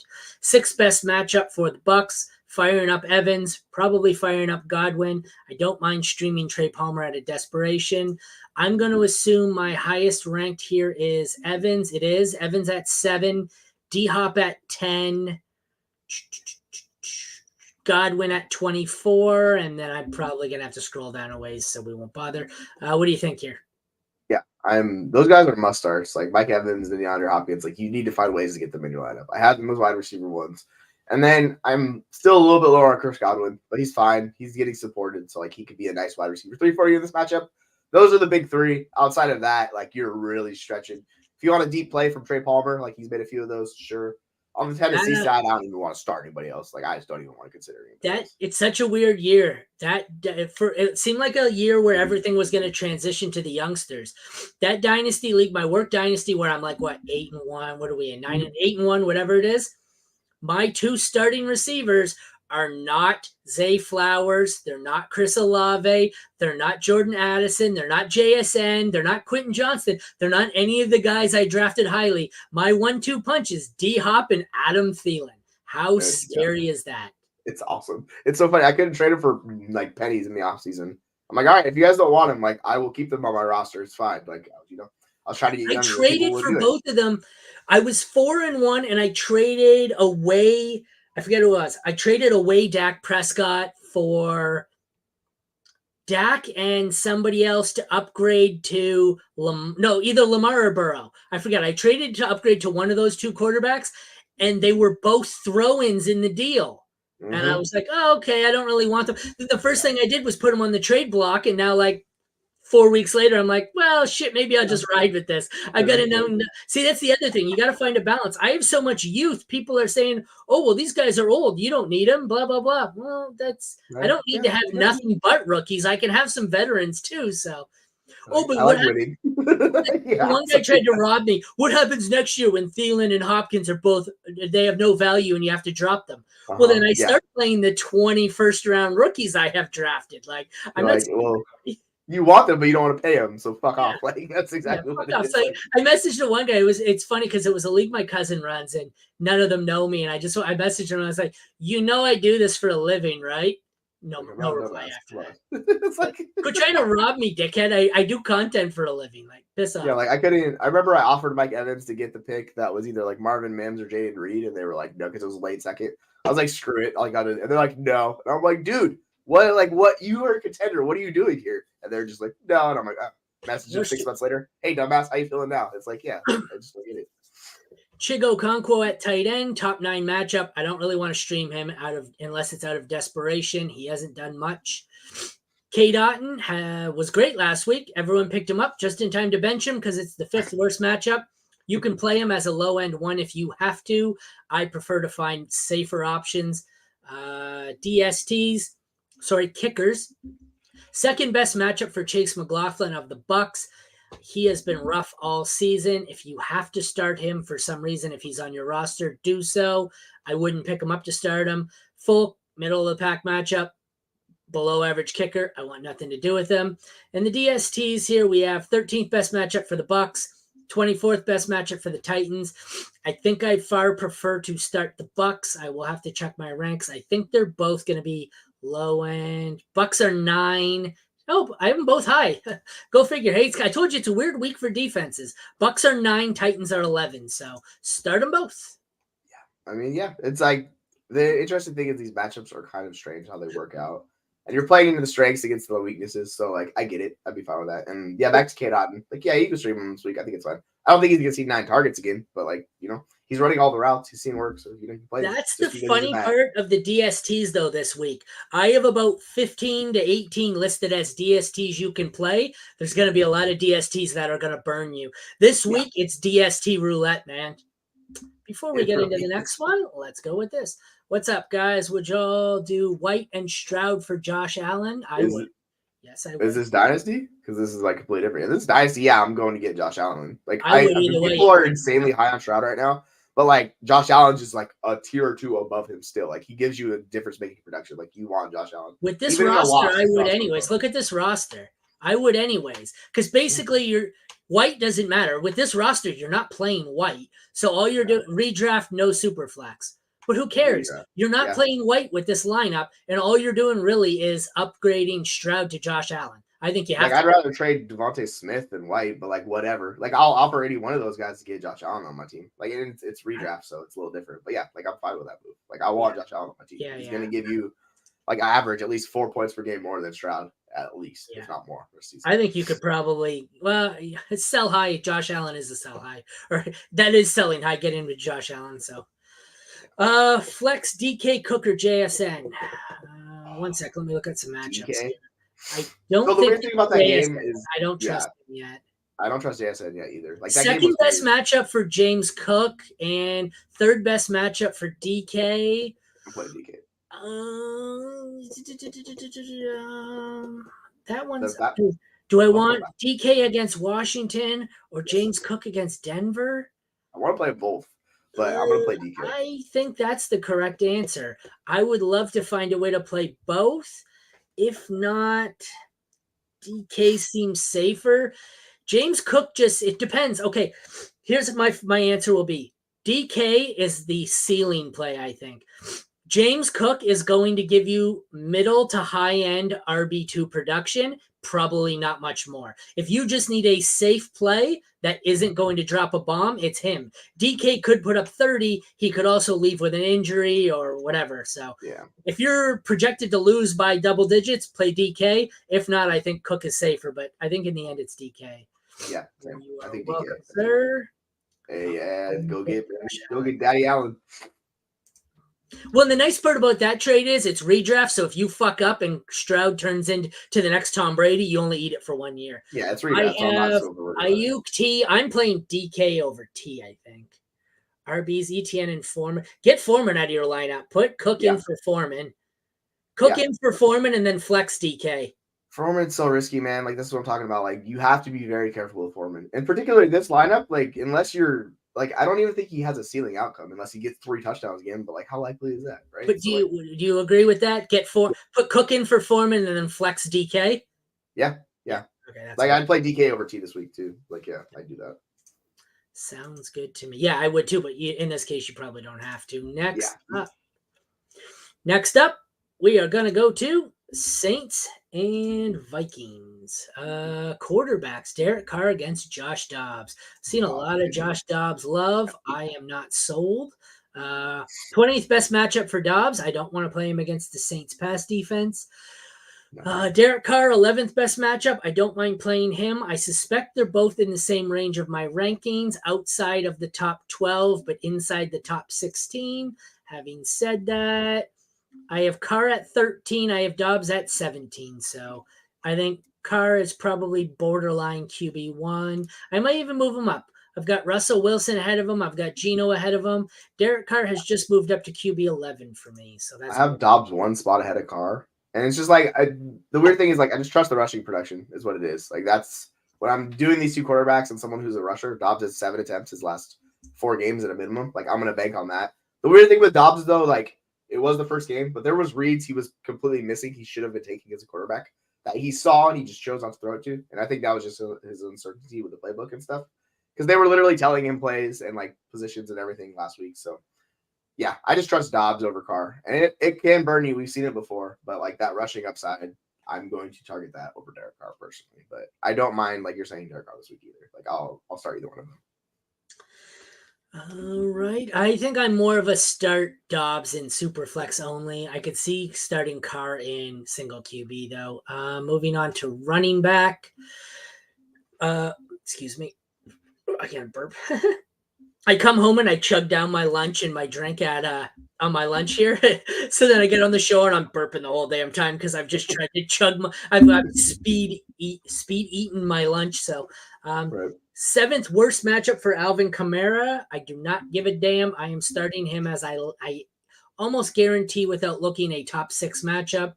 Speaker 1: Sixth best matchup for the Bucks. Firing up Evans, probably firing up Godwin. I don't mind streaming Trey Palmer out of desperation. I'm going to assume my highest ranked here is Evans. It is. Evans at 7, D-Hop at 10, Godwin at 24, and then I'm probably going to have to scroll down a ways, so we won't bother. What do you think here?
Speaker 2: Yeah, those guys are must starts. Like Mike Evans and DeAndre Hopkins, like you need to find ways to get them in your lineup. I have them as wide receiver ones. And then I'm still a little bit lower on Chris Godwin, but he's fine. He's getting supported, so like he could be a nice wide receiver 3 for you in this matchup. Those are the big three. Outside of that, like you're really stretching. If you want a deep play from Trey Palmer, like he's made a few of those, sure. On the Tennessee side, I don't even want to start anybody else. Like I just don't even want to consider anybody else.
Speaker 1: It's such a weweird year. It seemed like a year where everything was going to transition to the youngsters. That dynasty league, my work dynasty, where I'm like 8-1. What are we in? 8-1, whatever it is. My 2 starting receivers are not Zay Flowers. They're not Chris Olave. They're not Jordan Addison. They're not JSN. They're not Quentin Johnston. They're not any of the guys I drafted highly. My 1-2 punch is D-Hop and Adam Thielen. How scary is that?
Speaker 2: It's awesome. It's so funny. I couldn't trade him for like pennies in the offseason. I'm like, all right, if you guys don't want him, like I will keep them on my roster. It's fine. Like, I'll try to get younger.
Speaker 1: I traded for both of them. I was 4-1, and I traded away. I forget who it was. I traded away Dak Prescott for Dak and somebody else to upgrade to either Lamar or Burrow. I forget. I traded to upgrade to one of those 2 quarterbacks, and they were both throw-ins in the deal. Mm-hmm. And I was like, oh, okay, I don't really want them. The first thing I did was put them on the trade block, and now 4 weeks later, I'm like, well, shit, maybe I'll just ride with this. I got to know. See, that's the other thing. You got to find a balance. I have so much youth. People are saying, oh, well, these guys are old. You don't need them, blah, blah, blah. Well, I don't need to have nothing but rookies. I can have some veterans too. So, but
Speaker 2: I like winning.
Speaker 1: One guy tried to rob me. What happens next year when Thielen and Hopkins are they have no value and you have to drop them? Well, then I start playing the 21st round rookies I have drafted. I'm not.
Speaker 2: You want them, but you don't want to pay them, so fuck
Speaker 1: Yeah.
Speaker 2: off. Like that's exactly what it is.
Speaker 1: So I messaged the one guy. It's funny because it was a league my cousin runs, and none of them know me. And I messaged him and I was like, I do this for a living, right? No reply after that.
Speaker 2: It's like
Speaker 1: quit trying to rob me, dickhead. I do content for a living. Like piss off.
Speaker 2: Yeah, like I couldn't. I remember I offered Mike Evans to get the pick that was either like Marvin Mims or Jaden Reed, and they were like, no, because it was late second. I was like, screw it. I got it, and they're like, no. And I'm like, dude, what? Like, what? You are a contender. What are you doing here? And they're just like, no. And I'm like, oh. Message him 6 months later. Hey, dumbass, how you feeling now? It's like, yeah, I just don't get it.
Speaker 1: Chigo Okonkwo at tight end, top 9 matchup. I don't really want to stream him unless it's out of desperation. He hasn't done much. K. Dotton was great last week. Everyone picked him up just in time to bench him because it's the 5th worst matchup. You can play him as a low-end one if you have to. I prefer to find safer options. Kickers. Second best matchup for Chase McLaughlin of the Bucks. He has been rough all season. If you have to start him for some reason, if he's on your roster, do so. I wouldn't pick him up to start him. Full middle of the pack matchup. Below average kicker. I want nothing to do with him. And the DSTs here, we have 13th best matchup for the Bucks, 24th best matchup for the Titans. I think I far prefer to start the Bucks. I will have to check my ranks. I think they're both going to be low end. Bucks are 9. Oh, I have them both high. Go figure. Hey, I told you it's a weird week for defenses. Bucks are 9, Titans are 11. So start them both.
Speaker 2: Yeah. I mean, yeah, it's like the interesting thing is these matchups are kind of strange how they work out. And you're playing into the strengths against the weaknesses. So, like, I get it. I'd be fine with that. And, yeah, back to K. Dotton. Like, yeah, you can stream him this week. I think it's fine. I don't think he's going to see 9 targets again. But, like, he's running all the routes. He's seeing work. So, he plays.
Speaker 1: That's the funny part of the DSTs, though, this week. I have about 15 to 18 listed as DSTs you can play. There's going to be a lot of DSTs that are going to burn you. This week, it's DST roulette, man. Before we get into the next one, let's go with this. What's up, guys? Would y'all do White and Stroud for Josh Allen? I would. Yes, I would.
Speaker 2: Is this Dynasty? Because this is like completely different. If this is Dynasty, yeah, I'm going to get Josh Allen. Like
Speaker 1: I mean,
Speaker 2: people are insanely high on Stroud right now, but like Josh Allen's just like a tier or 2 above him still. Like he gives you a difference-making production. Like you want Josh Allen.
Speaker 1: With this roster, I would anyways. Look at this roster. I would anyways. Because basically White doesn't matter. With this roster, you're not playing White. So all you're doing, redraft, no super flex. But who cares? You're not playing White with this lineup, and all you're doing really is upgrading Stroud to Josh Allen. I think you have to.
Speaker 2: I'd rather trade Devontae Smith than White, but like whatever. Like I'll offer any one of those guys to get Josh Allen on my team. Like it's redraft, so it's a little different. But yeah, like I'm fine with that move. Like I want Josh Allen on my team. He's gonna give you like average at least 4 points per game more than Stroud, at least, if not more. This season.
Speaker 1: I think you could probably it's sell high. Josh Allen is a sell high, or that is selling high. Get in with Josh Allen. So flex DK Cooker JSN. 1 sec. Let me look at some matchups. DK. I don't think
Speaker 2: the weird thing about that game is
Speaker 1: I don't trust him yet.
Speaker 2: I don't trust JSN yet either. Like that
Speaker 1: second best matchup for James Cook and third best matchup for DK.
Speaker 2: I'm playing DK.
Speaker 1: That one's. Do I want DK against Washington or James Cook against Denver?
Speaker 2: I want to play both, but I'm going to play DK.
Speaker 1: I think that's the correct answer. I would love to find a way to play both. If not, DK seems safer. James Cook it depends. Okay, here's my answer will be DK is the ceiling play, I think. James Cook is going to give you middle to high-end RB2 production, probably not much more. If you just need a safe play that isn't going to drop a bomb, it's him. DK could put up 30. He could also leave with an injury or whatever. So if you're projected to lose by double digits, play DK. If not, I think Cook is safer, but I think in the end it's DK.
Speaker 2: Yeah, I think
Speaker 1: welcome,
Speaker 2: DK.
Speaker 1: Sir.
Speaker 2: Hey, go get Daddy Allen.
Speaker 1: Well, the nice part about that trade is it's redraft. So if you fuck up and Stroud turns into the next Tom Brady, you only eat it for 1 year.
Speaker 2: Yeah, it's redraft.
Speaker 1: I have Ayuk T. I'm playing DK over T, I think. RBs, ETN, and Foreman. Get Foreman out of your lineup. Put Cook in for Foreman. Cook in for Foreman and then flex DK.
Speaker 2: Foreman's so risky, man. Like, this is what I'm talking about. Like, you have to be very careful with Foreman. And particularly this lineup, like, unless you're – like, I don't even think he has a ceiling outcome unless he gets 3 touchdowns again. But, like, how likely is that, right?
Speaker 1: But do you agree with that? Put Cook in for Foreman and then flex DK?
Speaker 2: Yeah. Yeah.
Speaker 1: Okay, that's
Speaker 2: Like
Speaker 1: good.
Speaker 2: I'd play DK over T this week too. Like yeah, I'd do that.
Speaker 1: Sounds good to me. Yeah, I would too, but in this case, you probably don't have to. Next up, we are going to go to Saints and Vikings. Quarterbacks, Derek Carr against Josh Dobbs. Seen a lot of Josh Dobbs love. I am not sold. 20th best matchup for Dobbs. I don't want to play him against the Saints pass defense. Derek Carr, 11th best matchup. I don't mind playing him. I suspect they're both in the same range of my rankings, outside of the top 12, but inside the top 16. Having said that, I have Carr at 13. I have Dobbs at 17. So I think Carr is probably borderline QB1. I might even move him up. I've got Russell Wilson ahead of him. I've got Geno ahead of him. Derek Carr has just moved up to QB11 for me. So that's
Speaker 2: I have Dobbs one spot ahead of Carr. And it's just like the weird thing is like I just trust the rushing production is what it is. Like that's when I'm doing these two quarterbacks and someone who's a rusher. Dobbs has 7 attempts his last 4 games at a minimum. Like I'm gonna bank on that. The weird thing with Dobbs though, like it was the first game, but there was reads he was completely missing. He should have been taking as a quarterback that he saw and he just chose not to throw it to. And I think that was just his uncertainty with the playbook and stuff because they were literally telling him plays and like positions and everything last week. So. Yeah, I just trust Dobbs over Carr. And it can burn you. We've seen it before. But, like, that rushing upside, I'm going to target that over Derek Carr personally. But I don't mind, like you're saying, Derek Carr this week either. Like, I'll start either one of them.
Speaker 1: All right. I think I'm more of a start Dobbs in Superflex only. I could see starting Carr in single QB, though. Moving on to running back. Excuse me. I can't burp. I come home and I chug down my lunch and my drink at on my lunch here. So then I get on the show and I'm burping the whole damn time because I've just tried to chug I've speed eating my lunch. So
Speaker 2: Right.
Speaker 1: 7th worst matchup for Alvin Kamara. I do not give a damn. I am starting him as I almost guarantee without looking a top 6 matchup.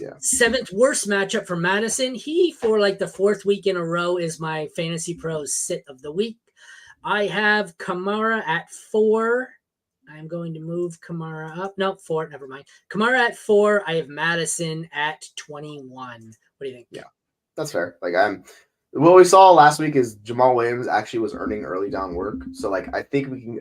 Speaker 2: Yeah.
Speaker 1: 7th worst matchup for Madison. He, for like the 4th week in a row, is my Fantasy Pros sit of the week. I have Kamara at 4. I'm going to move Kamara up. No, 4. Never mind. Kamara at 4. I have Madison at 21. What do you think?
Speaker 2: Yeah, that's fair. Like what we saw last week is Jamal Williams actually was earning early down work. So like I think we can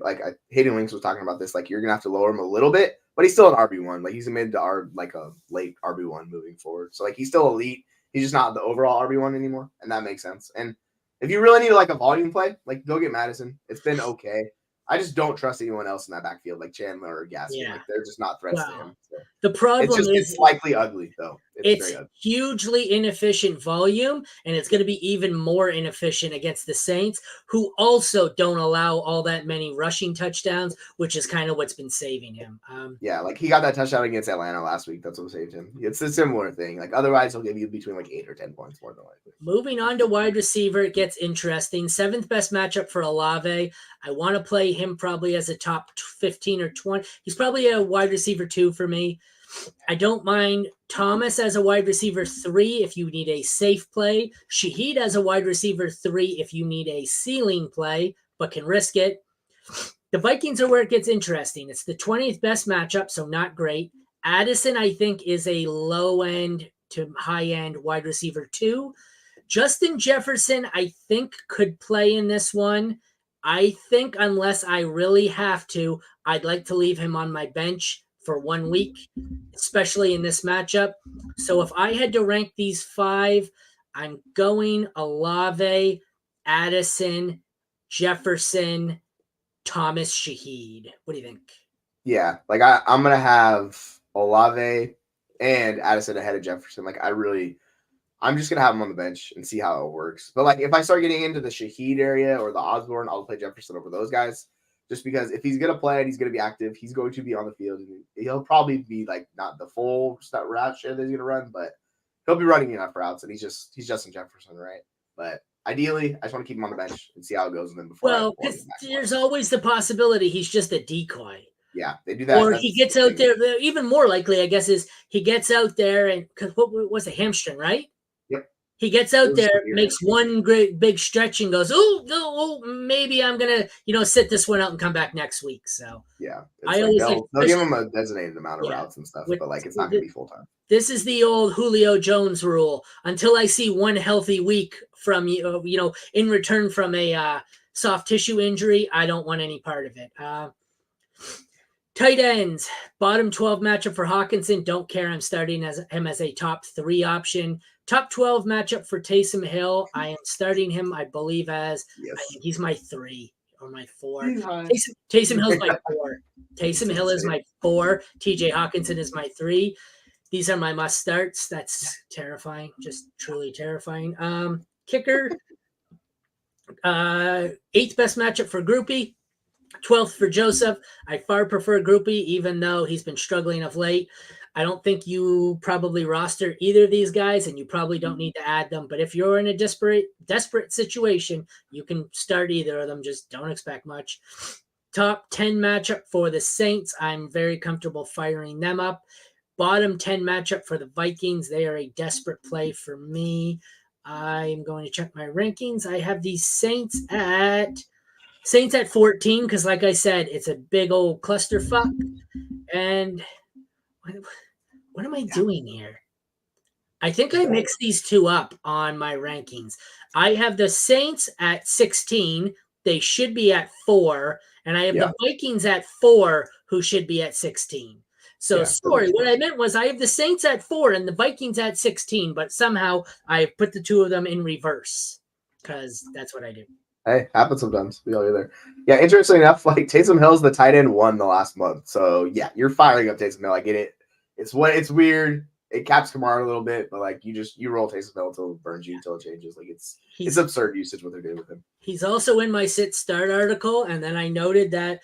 Speaker 2: Hayden Links was talking about this. Like you're gonna have to lower him a little bit, but he's still an RB1. Like he's a mid to a late RB1 moving forward. So like he's still elite. He's just not the overall RB1 anymore, and that makes sense. And if you really need like a volume play, like go get Madison. It's been okay. I just don't trust anyone else in that backfield, like Chandler or Gaskin.
Speaker 1: Yeah.
Speaker 2: Like they're just not threats to him. So.
Speaker 1: The problem
Speaker 2: it's likely ugly though.
Speaker 1: It's
Speaker 2: very ugly.
Speaker 1: Hugely inefficient volume, and it's going to be even more inefficient against the Saints, who also don't allow all that many rushing touchdowns, which is kind of what's been saving him.
Speaker 2: Yeah, like he got that touchdown against Atlanta last week. That's what saved him. It's a similar thing. Like otherwise, he'll give you between like 8 or 10 points more than likely.
Speaker 1: Moving on to wide receiver, it gets interesting. 7th best matchup for Olave. I want to play him probably as a top 15 or 20. He's probably a wide receiver 2 for me. I don't mind Thomas as a wide receiver 3 if you need a safe play. Shaheed as a wide receiver 3 if you need a ceiling play, but can risk it. The Vikings are where it gets interesting. It's the 20th best matchup, so not great. Addison, I think, is a low-end to high-end wide receiver 2. Justin Jefferson, I think, could play in this one. I think unless I really have to, I'd like to leave him on my bench for 1 week, especially in this matchup. So if I had to rank these 5, I'm going Olave, Addison, Jefferson, Thomas, Shaheed. What do you think?
Speaker 2: Yeah, like I'm going to have Olave and Addison ahead of Jefferson. Like I'm just going to have him on the bench and see how it works. But like if I start getting into the Shaheed area or the Osborne, I'll play Jefferson over those guys. Just because if he's going to play and he's going to be active, he's going to be on the field. And he'll probably be like not the full route share that he's going to run, but he'll be running enough routes. And he's Justin Jefferson, right? But ideally, I just want to keep him on the bench and see how it goes. And then
Speaker 1: because there's always the possibility he's just a decoy.
Speaker 2: Yeah, they do that.
Speaker 1: Or he gets out there. Even more likely, I guess, is he gets out there and because what was a hamstring, right?
Speaker 2: Yep.
Speaker 1: He gets out
Speaker 2: It was
Speaker 1: there,
Speaker 2: just weird.
Speaker 1: makes one great big stretch, and goes, "Oh, maybe I'm gonna, sit this one out and come back next week." So
Speaker 2: Yeah,
Speaker 1: I
Speaker 2: it's like
Speaker 1: always like,
Speaker 2: they'll give him a designated amount of
Speaker 1: yeah,
Speaker 2: routes and stuff,
Speaker 1: with,
Speaker 2: but like it's not gonna be full time.
Speaker 1: this is the old Julio Jones rule. Until I see one healthy week from you, in return from a soft tissue injury, I don't want any part of it. Tight ends, bottom 12 matchup for Hawkinson. Don't care. I'm starting him as a top 3 option. Top 12 matchup for Taysom Hill. I am starting him, I believe, I think he's my 3 or my 4. Taysom Hill's my 4. Taysom Hill is my 4. TJ Hawkinson is my 3. These are my must starts. That's terrifying, just truly terrifying. Kicker, 8th best matchup for Groupie. 12th for Joseph. I far prefer Groupie, even though he's been struggling of late. I don't think you probably roster either of these guys, and you probably don't need to add them. But if you're in a desperate situation, you can start either of them. Just don't expect much. Top 10 matchup for the Saints. I'm very comfortable firing them up. Bottom 10 matchup for the Vikings. They are a desperate play for me. I'm going to check my rankings. I have the Saints at 14 because, like I said, it's a big old clusterfuck. And what am I doing here? I think I mixed these two up on my rankings. I have the Saints at 16. They should be at 4. And I have the Vikings at 4, who should be at 16. So, sorry, what I meant was I have the Saints at 4 and the Vikings at 16, but somehow I put the two of them in reverse because that's what I do.
Speaker 2: Hey, happens sometimes. We all do there. Yeah, interesting enough, like Taysom Hill's the tight end 1 the last month. So yeah, you're firing up Taysom Hill. I get it. It's weird. It caps Kamara a little bit, but like you roll Taysom Hill until it burns you, until it changes. Like it's absurd usage what they're doing with him.
Speaker 1: He's also in my sit start article, and then I noted that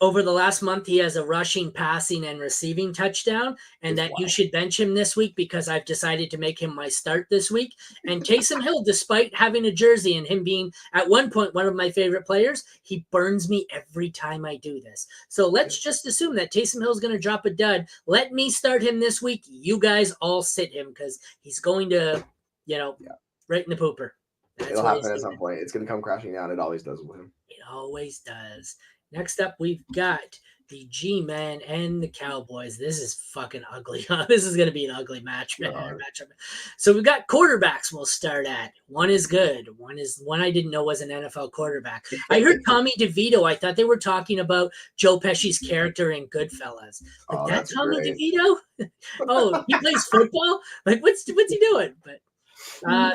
Speaker 1: over the last month, he has a rushing, passing, and receiving touchdown, and that you should bench him this week because I've decided to make him my start this week. And Taysom Hill, despite having a jersey and him being at one point one of my favorite players, he burns me every time I do this. So let's just assume that Taysom Hill is going to drop a dud. Let me start him this week. You guys all sit him because he's going to, right in the pooper.
Speaker 2: It'll happen at some point. It's going to come crashing down. It always does with him.
Speaker 1: It always does. Next up, we've got the G-Men and the Cowboys. This is fucking ugly. This is going to be an ugly matchup. So we've got quarterbacks we'll start at. One is good. One I didn't know was an NFL quarterback. I heard Tommy DeVito. I thought they were talking about Joe Pesci's character in Goodfellas. Like, that's Tommy DeVito? Oh, he plays football? Like, what's he doing? But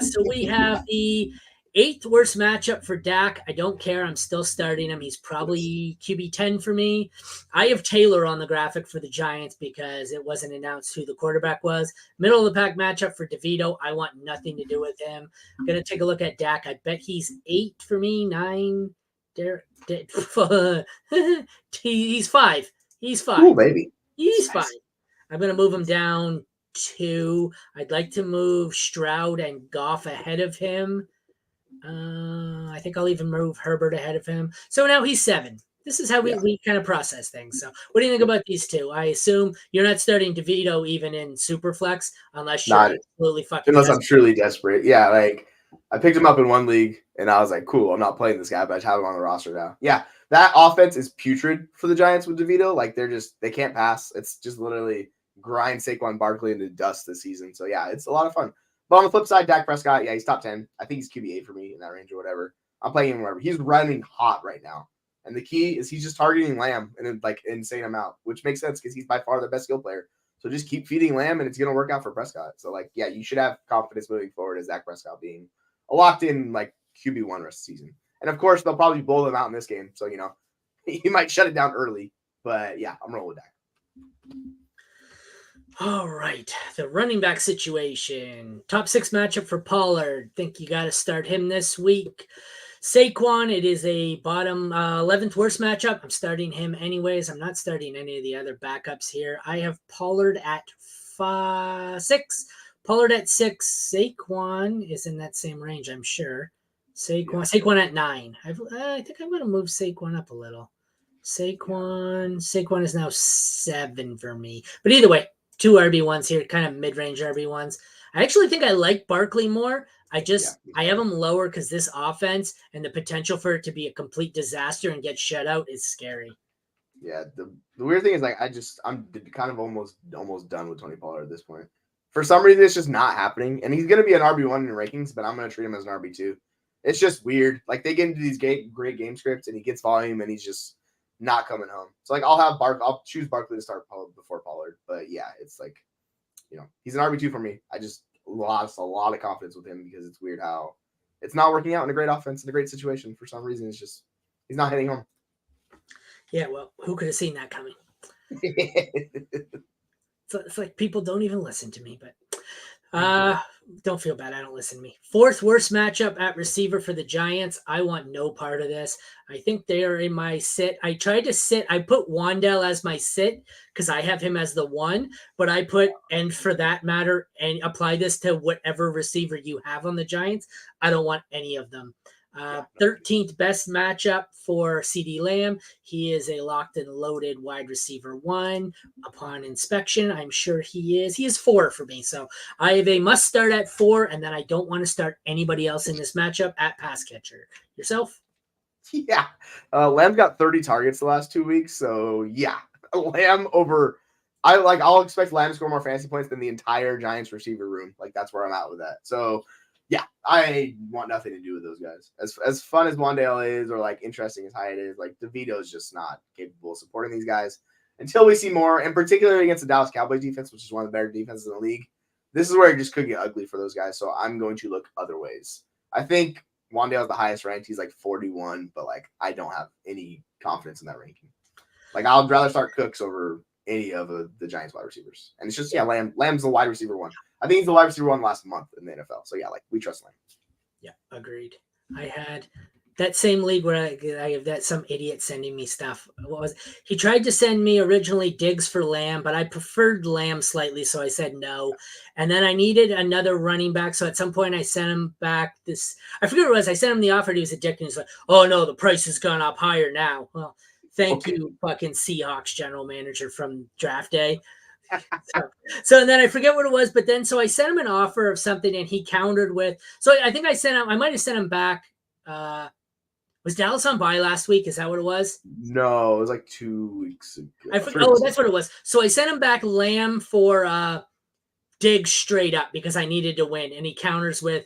Speaker 1: so we have the 8th worst matchup for Dak. I don't care. I'm still starting him. He's probably QB 10 for me. I have Taylor on the graphic for the Giants because it wasn't announced who the quarterback was. Middle of the pack matchup for DeVito. I want nothing to do with him. I'm going to take a look at Dak. I bet he's 8 for me, 9. He's 5. He's 5.
Speaker 2: Cool, baby.
Speaker 1: He's 5. I'm going to move him down 2. I'd like to move Stroud and Goff ahead of him. I think I'll even move Herbert ahead of him. So now he's 7. This is how we kind of process things. So what do you think about these two? I assume you're not starting DeVito even in Superflex unless you're absolutely fucking
Speaker 2: desperate. I'm truly desperate. Yeah, like I picked him up in one league and I was like, cool, I'm not playing this guy, but I just have him on the roster now. Yeah, that offense is putrid for the Giants with DeVito. Like they can't pass. It's just literally grind Saquon Barkley into dust this season. So yeah, it's a lot of fun. But on the flip side, Dak Prescott, yeah, he's top 10. I think he's QB 8 for me in that range or whatever. I'm playing him wherever. He's running hot right now. And the key is he's just targeting Lamb in an insane amount, which makes sense because he's by far the best skill player. So just keep feeding Lamb and it's going to work out for Prescott. So yeah, you should have confidence moving forward as Dak Prescott being a locked in QB1 rest of the season. And of course, they'll probably blow them out in this game. So, he might shut it down early. But yeah, I'm rolling with Dak.
Speaker 1: All right, the running back situation. Top 6 matchup for Pollard. Think you got to start him this week. Saquon, it is a bottom 11th worst matchup. I'm starting him anyways. I'm not starting any of the other backups here. I have Pollard at 6. Pollard at 6. Saquon is in that same range, I'm sure. Saquon at 9. I think I'm going to move Saquon up a little. Saquon is now 7 for me. But either way, 2 RB1s here, kind of mid-range RB1s. I actually think I like Barkley more. I
Speaker 2: me
Speaker 1: have
Speaker 2: too.
Speaker 1: him lower because this offense and the potential for it to be a complete disaster and get shut out is scary.
Speaker 2: Yeah, the weird thing is like I'm kind of almost done with Tony Pollard at this point. For some reason, it's just not happening, and he's gonna be an RB1 in rankings, but I'm gonna treat him as an RB2. It's just weird. Like they get into these great game scripts, and he gets volume, and he's just not coming home. So like I'll choose Barkley to start before Pollard, but yeah, it's like he's an RB2 for me. I just lost a lot of confidence with him because it's weird how it's not working out in a great offense in a great situation for some reason. It's just he's not hitting home.
Speaker 1: Yeah, well, who could have seen that coming? It's like people don't even listen to me, but don't feel bad. I don't listen to me. Fourth worst matchup at receiver for the Giants. I want no part of this. I think they are in my sit. I tried to sit. I put Wandell as my sit because I have him as the 1, but I put, and for that matter, and apply this to whatever receiver you have on the Giants. I don't want any of them. 13th best matchup for CD Lamb. He is a locked and loaded wide receiver 1. Upon inspection, I'm sure he is. He is 4 for me. So I have a must start at 4, and then I don't want to start anybody else in this matchup at pass catcher. Yourself?
Speaker 2: Yeah. Lamb's got 30 targets the last 2 weeks. So yeah, Lamb over. I'll expect Lamb to score more fantasy points than the entire Giants receiver room. Like that's where I'm at with that. So yeah, I want nothing to do with those guys. As fun as Wandale is, or like interesting as Hyatt is, like DeVito's just not capable of supporting these guys until we see more, and particularly against the Dallas Cowboys defense, which is one of the better defenses in the league. This is where it just could get ugly for those guys. So I'm going to look other ways. I think Wandale is the highest ranked. He's like 41, but like I don't have any confidence in that ranking. Like I'd rather start Cooks over any of the Giants wide receivers. And it's just Lamb's the wide receiver 1. I think he's the wide receiver 1 last month in the NFL. So yeah, like we trust Lamb.
Speaker 1: Yeah, agreed. I had that same league where I have that some idiot sending me stuff. He tried to send me originally Diggs for Lamb, but I preferred Lamb slightly, so I said no. And then I needed another running back, so at some point I sent him back this. I forget what it was. I sent him the offer. And he was addicted. He's like, "Oh no, the price has gone up higher now." Well, thank you, fucking Seahawks general manager from draft day. So then I forget what it was, but then so I sent him an offer of something and he countered with. So I think I might have sent him back. Was Dallas on bye last week? Is that what it was?
Speaker 2: No, it was like 2 weeks ago.
Speaker 1: That's what it was. So I sent him back Lamb for Diggs straight up because I needed to win, and he counters with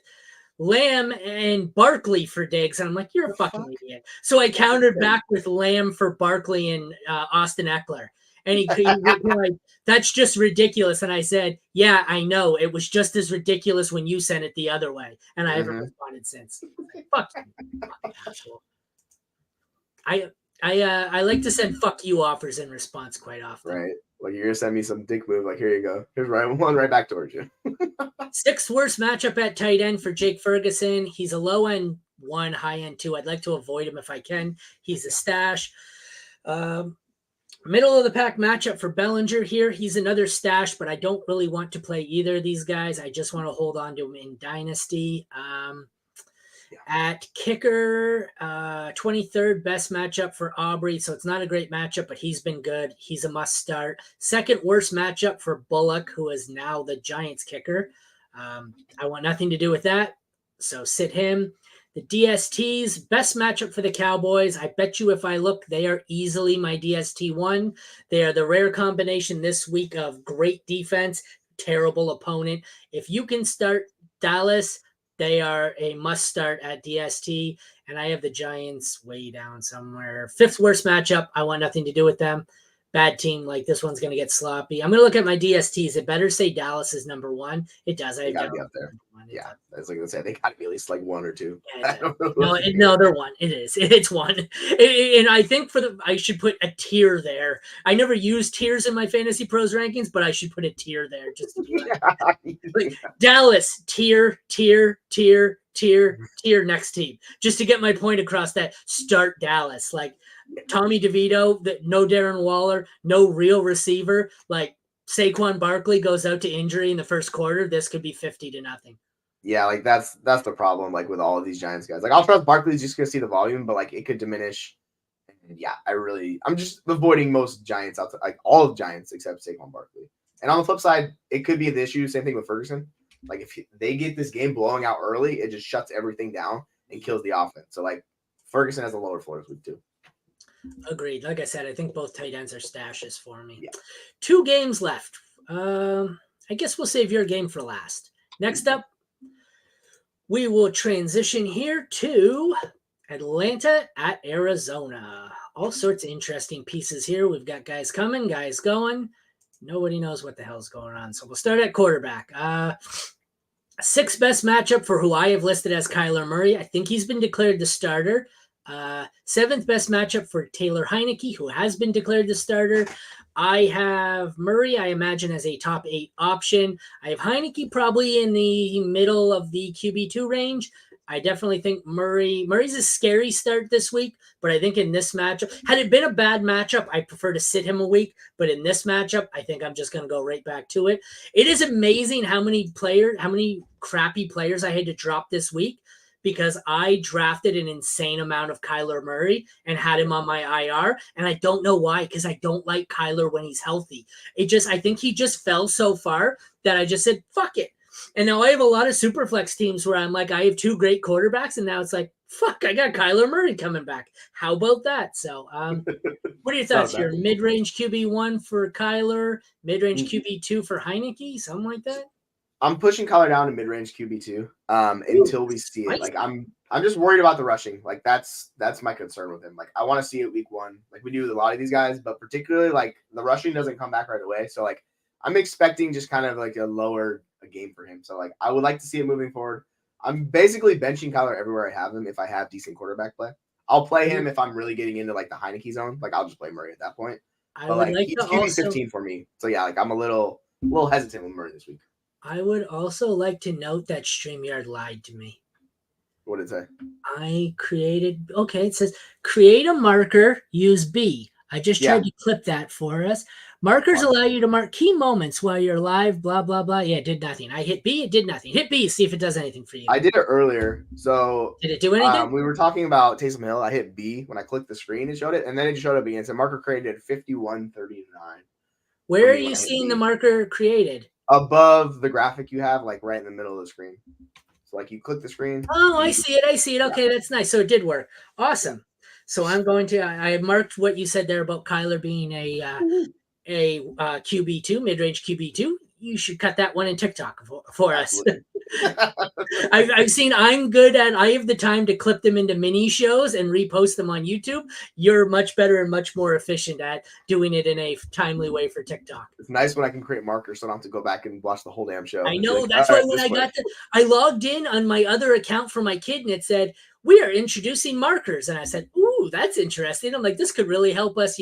Speaker 1: Lamb and Barkley for Diggs, and I'm like, you're a fucking idiot. So I countered back with Lamb for Barkley and Austin Eckler. And he like, that's just ridiculous. And I said, yeah, I know. It was just as ridiculous when you sent it the other way. And I haven't responded since. Fuck you, asshole. I like to send fuck you offers in response quite often.
Speaker 2: Right. Like you're gonna send me some dick move. Like here you go. Here's one right back towards you.
Speaker 1: 6th worst matchup at tight end for Jake Ferguson. He's a low end 1, high end 2. I'd like to avoid him if I can. He's a stash. Middle of the pack matchup for Bellinger here. He's another stash, but I don't really want to play either of these guys. I just want to hold on to him in Dynasty. At kicker, 23rd best matchup for Aubrey. So it's not a great matchup, but he's been good. He's a must start. 2nd worst matchup for Bullock, who is now the Giants kicker. I want nothing to do with that. So sit him. The DSTs, best matchup for the Cowboys. I bet you if I look, they are easily my DST 1. They are the rare combination this week of great defense, terrible opponent. If you can start Dallas, they are a must start at DST. And I have the Giants way down somewhere. 5th worst matchup. I want nothing to do with them. Bad team, like this one's going to get sloppy. I'm going to look at my DSTs. It better say Dallas is number 1. It does.
Speaker 2: They got to be up there. Yeah, I was going to say they got to be at least like 1 or 2.
Speaker 1: Yeah, no, they're 1. It is. It's 1. And I think I should put a tier there. I never use tiers in my Fantasy Pros rankings, but I should put a tier there just to be like Dallas tier, next team, just to get my point across that start Dallas. Like Tommy DeVito, no Darren Waller, no real receiver. Like Saquon Barkley goes out to injury in the first quarter. This could be 50-0.
Speaker 2: Yeah, like that's the problem. Like with all of these Giants guys, like I'll trust Barkley's just gonna see the volume, but like it could diminish. And yeah, I'm just avoiding most Giants outside, like all of Giants except Saquon Barkley. And on the flip side, it could be the issue. Same thing with Ferguson. Like if they get this game blowing out early, it just shuts everything down and kills the offense. So like Ferguson has a lower floor this week too.
Speaker 1: Agreed. Like I said, I think both tight ends are stashes for me.
Speaker 2: Yeah.
Speaker 1: 2 games left. I guess we'll save your game for last. Next up, we will transition here to Atlanta at Arizona. All sorts of interesting pieces here. We've got guys coming, guys going. Nobody knows what the hell's going on. So we'll start at quarterback. 6th best matchup for who I have listed as Kyler Murray. I think he's been declared the starter. 7th best matchup for Taylor Heineke, who has been declared the starter. I have Murray, I imagine, as a top 8 option. I have Heineke probably in the middle of the QB2 range. I definitely think Murray's a scary start this week, but I think in this matchup, had it been a bad matchup, I prefer to sit him a week. But in this matchup, I think I'm just going to go right back to it. It is amazing how many crappy players I had to drop this week because I drafted an insane amount of Kyler Murray and had him on my IR. And I don't know why, because I don't like Kyler when he's healthy. I think he just fell so far that I just said, fuck it. And now I have a lot of super flex teams where I'm like, I have 2 great quarterbacks, and now it's like, fuck, I got Kyler Murray coming back. How about that? So, what are your thoughts here? Mid-range QB1 for Kyler, mid-range QB2 for Heineke, something like that?
Speaker 2: I'm pushing Kyler down to mid-range QB2 until we see it. Like I'm just worried about the rushing. Like that's my concern with him. Like I want to see it week 1, like we do with a lot of these guys, but particularly like the rushing doesn't come back right away. So like I'm expecting just kind of like a lower game for him. So like I would like to see it moving forward. I'm basically benching Kyler everywhere I have him if I have decent quarterback play. I'll play him if I'm really getting into like the Heineke zone. Like I'll just play Murray at that point. But like he's QB15 for me. So yeah, like I'm a little hesitant with Murray this week.
Speaker 1: I would also like to note that StreamYard lied to me.
Speaker 2: What did it say?
Speaker 1: It says create a marker, use B. I just tried to clip that for us. Markers allow you to mark key moments while you're live, blah, blah, blah. Yeah, it did nothing. I hit B, it did nothing. Hit B, see if it does anything for you.
Speaker 2: I did it earlier. So
Speaker 1: did it do anything?
Speaker 2: We were talking about Taysom Hill. I hit B. When I clicked the screen, it showed it, and then it showed up again. It said marker created 51:39.
Speaker 1: Where are you seeing the marker created?
Speaker 2: Above the graphic you have, like right in the middle of the screen. So like you click the screen.
Speaker 1: Oh, I see it. Okay, that's nice. So it did work. Awesome. So I'm going to, I marked what you said there about Kyler being a QB2, mid-range QB2. You should cut that one in TikTok for us. I've seen I have the time to clip them into mini shows and repost them on YouTube. You're much better and much more efficient at doing it in a timely way for TikTok.
Speaker 2: It's nice when I can create markers so I don't have to go back and watch the whole damn show.
Speaker 1: I know. That's why when I logged in on my other account for my kid and it said, we are introducing markers. And I said, ooh, that's interesting. I'm like, this could really help us,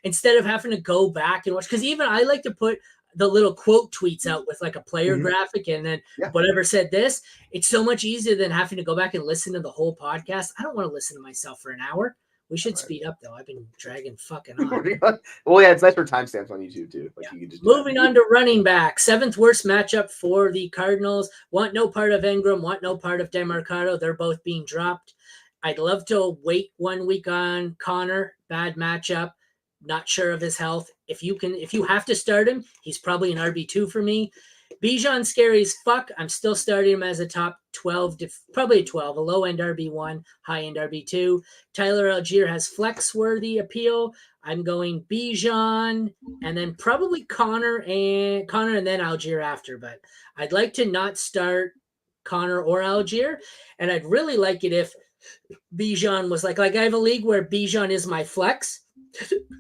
Speaker 1: instead of having to go back and watch. Because even I like to put the little quote tweets out with like a player graphic and then whatever said this. It's so much easier than having to go back and listen to the whole podcast. I don't want to listen to myself for an hour. We should speed up though. I've been dragging fucking on.
Speaker 2: Well, yeah, it's nice for timestamps on YouTube too. Like you can just
Speaker 1: moving on to running back. 7th worst matchup for the Cardinals. Want no part of Ingram, want no part of DeMarcado. They're both being dropped. I'd love to wait 1 week on Connor. Bad matchup. Not sure of his health. If you have to start him, he's probably an RB2 for me. Bijan scary as fuck. I'm still starting him as a top 12, probably a 12, a low-end RB1, high-end RB2. Tyler Algier has flex-worthy appeal. I'm going Bijan and then probably Connor and then Algier after. But I'd like to not start Connor or Algier. And I'd really like it if Bijan was like I have a league where Bijan is my flex.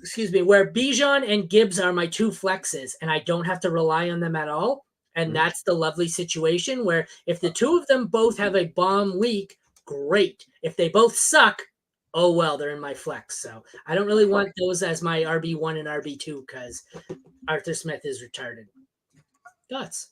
Speaker 1: Excuse me, where Bijan and Gibbs are my 2 flexes, and I don't have to rely on them at all. And that's the lovely situation where if the 2 of them both have a bomb week, great. If they both suck, oh well, they're in my flex. So I don't really want those as my RB1 and RB2 because Arthur Smith is retarded. Thoughts?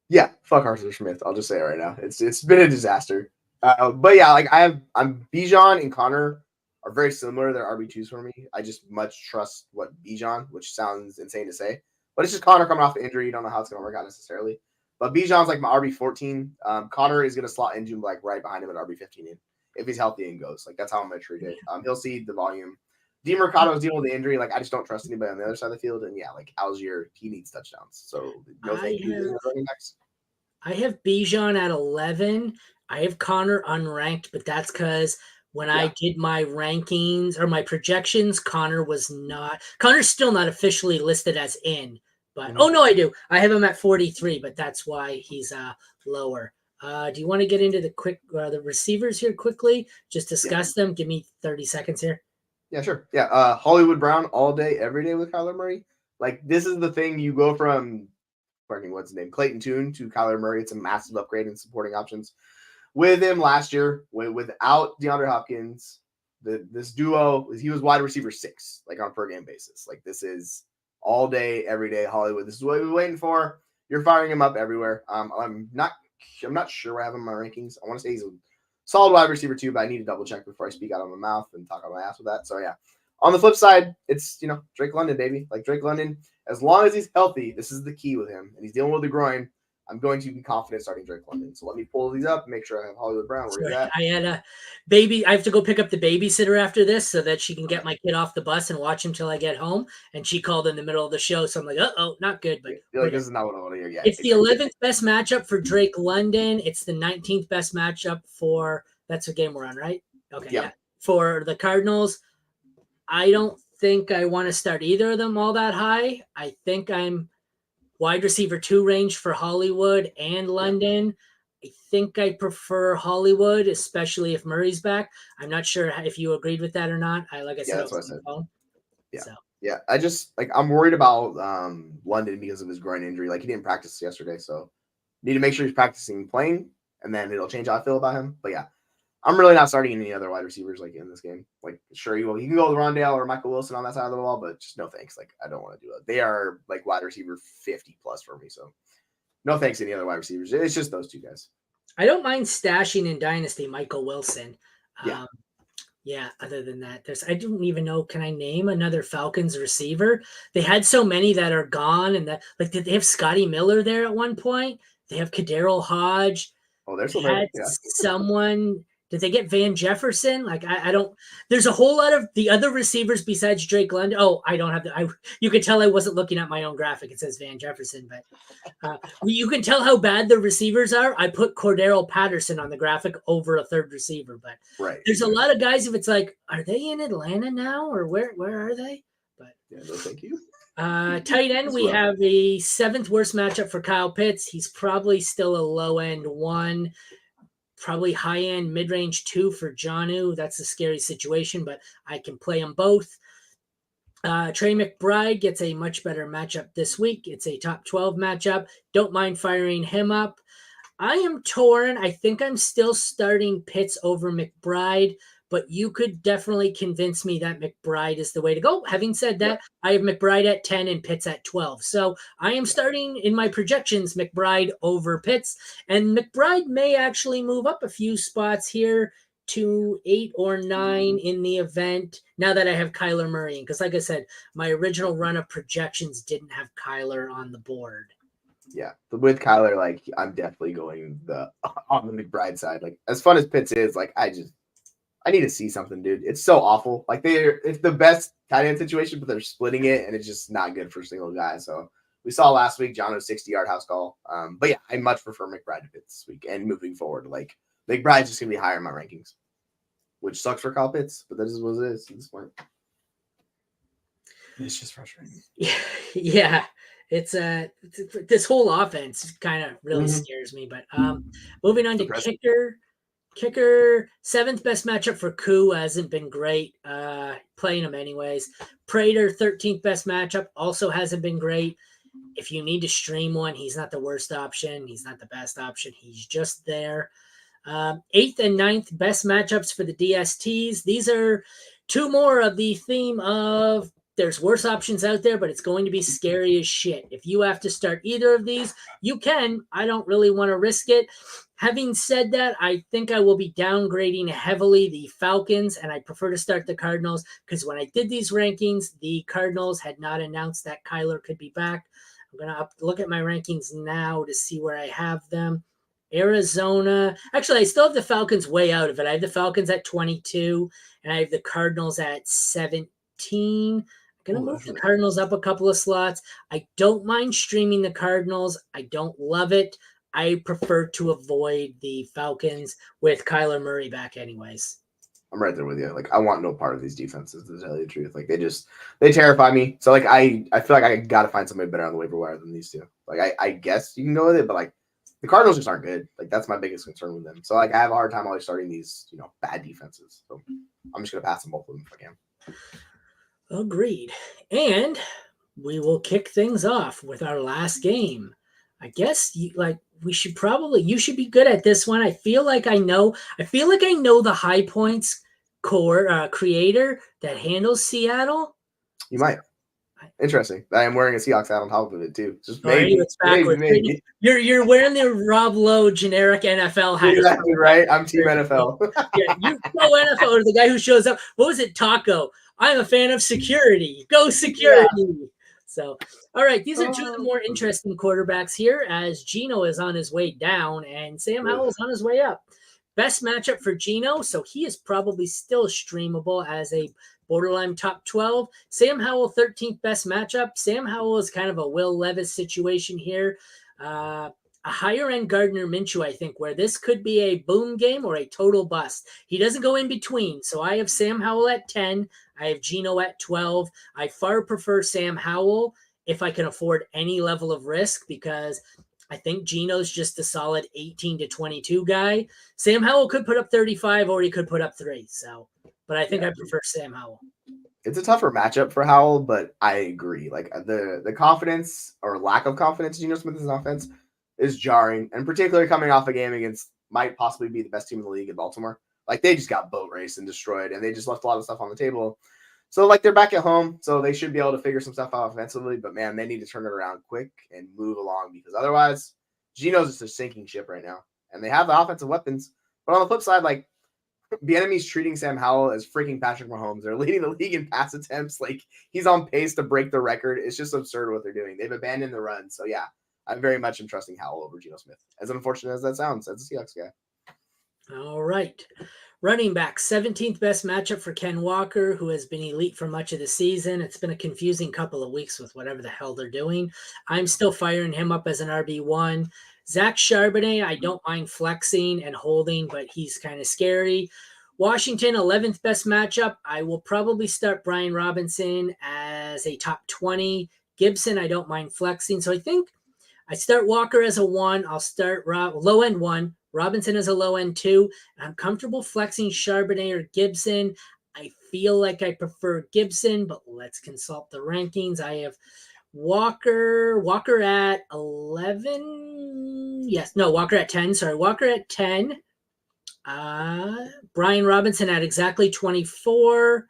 Speaker 2: Yeah, fuck Arthur Smith. I'll just say it right now. It's been a disaster. But yeah, like I'm Bijan and Connor are very similar. They're RB2s for me. I just much trust what Bijan, which sounds insane to say, but it's just Connor coming off the injury. You don't know how it's going to work out necessarily. But Bijan's like my RB14. Connor is going to slot into like right behind him at RB15 if he's healthy and goes. Like that's how I'm going to treat it. He'll see the volume. DeMarcado is dealing with the injury. Like I just don't trust anybody on the other side of the field. And yeah, like Algier, he needs touchdowns. So no thank you. Running backs.
Speaker 1: I have Bijan at 11. I have Connor unranked, but that's because when I did my rankings or my projections, Connor's still not officially listed as in, but oh no, I do. I have him at 43, but that's why he's lower. Do you want to get into the receivers here quickly? Just discuss them. Give me 30 seconds here.
Speaker 2: Yeah, sure. Yeah, Hollywood Brown all day, every day with Kyler Murray. Like, this is the thing. You go from, what's his name, Clayton Tune to Kyler Murray. It's a massive upgrade in supporting options. With him last year, without DeAndre Hopkins, this duo, he was wide receiver 6, like on per game basis. Like, this is all day, every day Hollywood. This is what we're waiting for. You're firing him up everywhere. I'm not sure where I have him in my rankings. I want to say he's a solid wide receiver 2, but I need to double check before I speak out of my mouth and talk out my ass with that. So yeah. On the flip side, it's Drake London, baby. Like, Drake London, as long as he's healthy, this is the key with him, and he's dealing with the groin. I'm going to be confident starting Drake London. So let me pull these up and make sure I have Hollywood Brown. Where is that?
Speaker 1: I had a baby. I have to go pick up the babysitter after this so that she can get my kid off the bus and watch him till I get home. And she called in the middle of the show. So I'm like, not good. But
Speaker 2: this is not what I want to hear yet.
Speaker 1: It's the 11th best matchup for Drake London. It's the 19th best matchup for, that's the game we're on, right? Okay. Yeah. For the Cardinals. I don't think I want to start either of them all that high. I think I'm wide receiver 2 range for Hollywood and London. I think I prefer Hollywood, especially if Murray's back. I'm not sure if you agreed with that or not. Like I said,
Speaker 2: that's what I said. Yeah.
Speaker 1: So.
Speaker 2: Yeah. I just I'm worried about London because of his groin injury. Like, he didn't practice yesterday, so need to make sure he's practicing playing, and then it'll change how I feel about him. But yeah, I'm really not starting any other wide receivers like in this game. Like, sure, you can go with Rondale or Michael Wilson on that side of the ball, but just no thanks. Like, I don't want to do it. They are like wide receiver 50 plus for me, so no thanks to any other wide receivers. It's just those 2 guys.
Speaker 1: I don't mind stashing in Dynasty Michael Wilson.
Speaker 2: Yeah.
Speaker 1: Other than that, I don't even know. Can I name another Falcons receiver? They had so many that are gone, and that, like, did they have Scotty Miller there at one point? They have Kadarius Hodge.
Speaker 2: Oh, there's
Speaker 1: someone. Did they get Van Jefferson? Like, I don't. There's a whole lot of the other receivers besides Drake London. Oh, I don't have the. You could tell I wasn't looking at my own graphic. It says Van Jefferson, but you can tell how bad the receivers are. I put Cordero Patterson on the graphic over a third receiver, but there's a lot of guys. If it's like, are they in Atlanta now, or where are they? But
Speaker 2: no, thank you.
Speaker 1: Tight end, we have the 7th worst matchup for Kyle Pitts. He's probably still a low end 1. Probably high-end, mid-range 2 for Jonnu. That's a scary situation, but I can play them both. Trey McBride gets a much better matchup this week. It's a top 12 matchup. Don't mind firing him up. I am torn. I think I'm still starting Pitts over McBride, but you could definitely convince me that McBride is the way to go. Having said that, I have McBride at 10 and Pitts at 12. So I am starting in my projections McBride over Pitts, and McBride may actually move up a few spots here to 8 or 9 in the event now that I have Kyler Murray. Because like I said, my original run of projections didn't have Kyler on the board.
Speaker 2: Yeah, with Kyler, like, I'm definitely going on the McBride side. Like, as fun as Pitts is, like, I need to see something, dude. It's so awful. Like, it's the best tight end situation, but they're splitting it, and it's just not good for a single guy. So we saw last week Jono's 60-yard house call. But yeah, I much prefer McBride to Pitts this week and moving forward. Like, McBride's just gonna be higher in my rankings, which sucks for Kyle Pitts, but that is what it is at this point. It's just frustrating.
Speaker 1: Yeah. It's this whole offense kind of really scares me. But moving on to kicker, 7th best matchup for Koo, hasn't been great. Playing him anyways. Prater, 13th best matchup, also hasn't been great. If you need to stream one, he's not the worst option. He's not the best option. He's just there. 8th and 9th best matchups for the DSTs. These are 2 more of the theme of there's worse options out there, but it's going to be scary as shit. If you have to start either of these, you can. I don't really want to risk it. Having said that, I think I will be downgrading heavily the Falcons, and I prefer to start the Cardinals because when I did these rankings, the Cardinals had not announced that Kyler could be back. I'm going to look at my rankings now to see where I have them. Arizona. Actually, I still have the Falcons way out of it. I have the Falcons at 22, and I have the Cardinals at 17. I'm going to move the Cardinals up a couple of slots. I don't mind streaming the Cardinals. I don't love it. I prefer to avoid the Falcons with Kyler Murray back anyways.
Speaker 2: I'm right there with you. Like, I want no part of these defenses, to tell you the truth. Like, they terrify me. So, like, I feel like I got to find somebody better on the waiver wire than these two. Like, I guess you can go with it, but, like, the Cardinals just aren't good. Like, that's my biggest concern with them. So, like, I have a hard time always starting these, bad defenses. So, I'm just going to pass them both of them if I can.
Speaker 1: Agreed. And we will kick things off with our last game. I guess you should be good at this one. I feel like I know the High Points creator that handles Seattle.
Speaker 2: You might. Interesting. I am wearing a Seahawks hat on top of it too. Just
Speaker 1: maybe it's backwards. Maybe. You're wearing the Rob Lowe generic NFL hat.
Speaker 2: Exactly right. I'm Team NFL.
Speaker 1: Yeah, you go NFL, or the guy who shows up. What was it, Taco? I'm a fan of security. Go security. Yeah. So, all right, these are two of the more interesting quarterbacks here, as Geno is on his way down and Sam Howell is on his way up. Best matchup for Geno, so he is probably still streamable as a borderline top 12. Sam Howell, 13th best matchup. Sam Howell is kind of a Will Levis situation here. A higher-end Gardner Minshew, I think, where this could be a boom game or a total bust. He doesn't go in between. So I have Sam Howell at 10. I have Geno at 12. I far prefer Sam Howell if I can afford any level of risk, because I think Geno's just a solid 18 to 22 guy. Sam Howell could put up 35 or he could put up 3. But I think I prefer Sam Howell.
Speaker 2: It's a tougher matchup for Howell, but I agree. Like, the confidence or lack of confidence in Geno Smith's offense is jarring, and particularly coming off a game against might possibly be the best team in the league in Baltimore. Like, they just got boat raced and destroyed, and they just left a lot of stuff on the table. So, like, they're back at home, so they should be able to figure some stuff out offensively. But, man, they need to turn it around quick and move along, because otherwise, Geno's just a sinking ship right now. And they have the offensive weapons. But on the flip side, like, the enemy's treating Sam Howell as freaking Patrick Mahomes. They're leading the league in pass attempts. Like, he's on pace to break the record. It's just absurd what they're doing. They've abandoned the run. So, yeah, I very much am trusting Howell over Geno Smith, as unfortunate as that sounds, as a Seahawks guy.
Speaker 1: All right. Running back, 17th best matchup for Ken Walker, who has been elite for much of the season. It's been a confusing couple of weeks with whatever the hell they're doing. I'm still firing him up as an RB1. Zach Charbonnet, I don't mind flexing and holding, but he's kind of scary. Washington, 11th best matchup. I will probably start Brian Robinson as a top 20. Gibson, I don't mind flexing. So I think I start Walker as a 1. I'll start low-end 1. Robinson is a low-end 2. I'm comfortable flexing Charbonnet or Gibson. I feel like I prefer Gibson, but let's consult the rankings. I have Walker at 11. Walker at 10. Sorry, Walker at 10. Brian Robinson at exactly 24.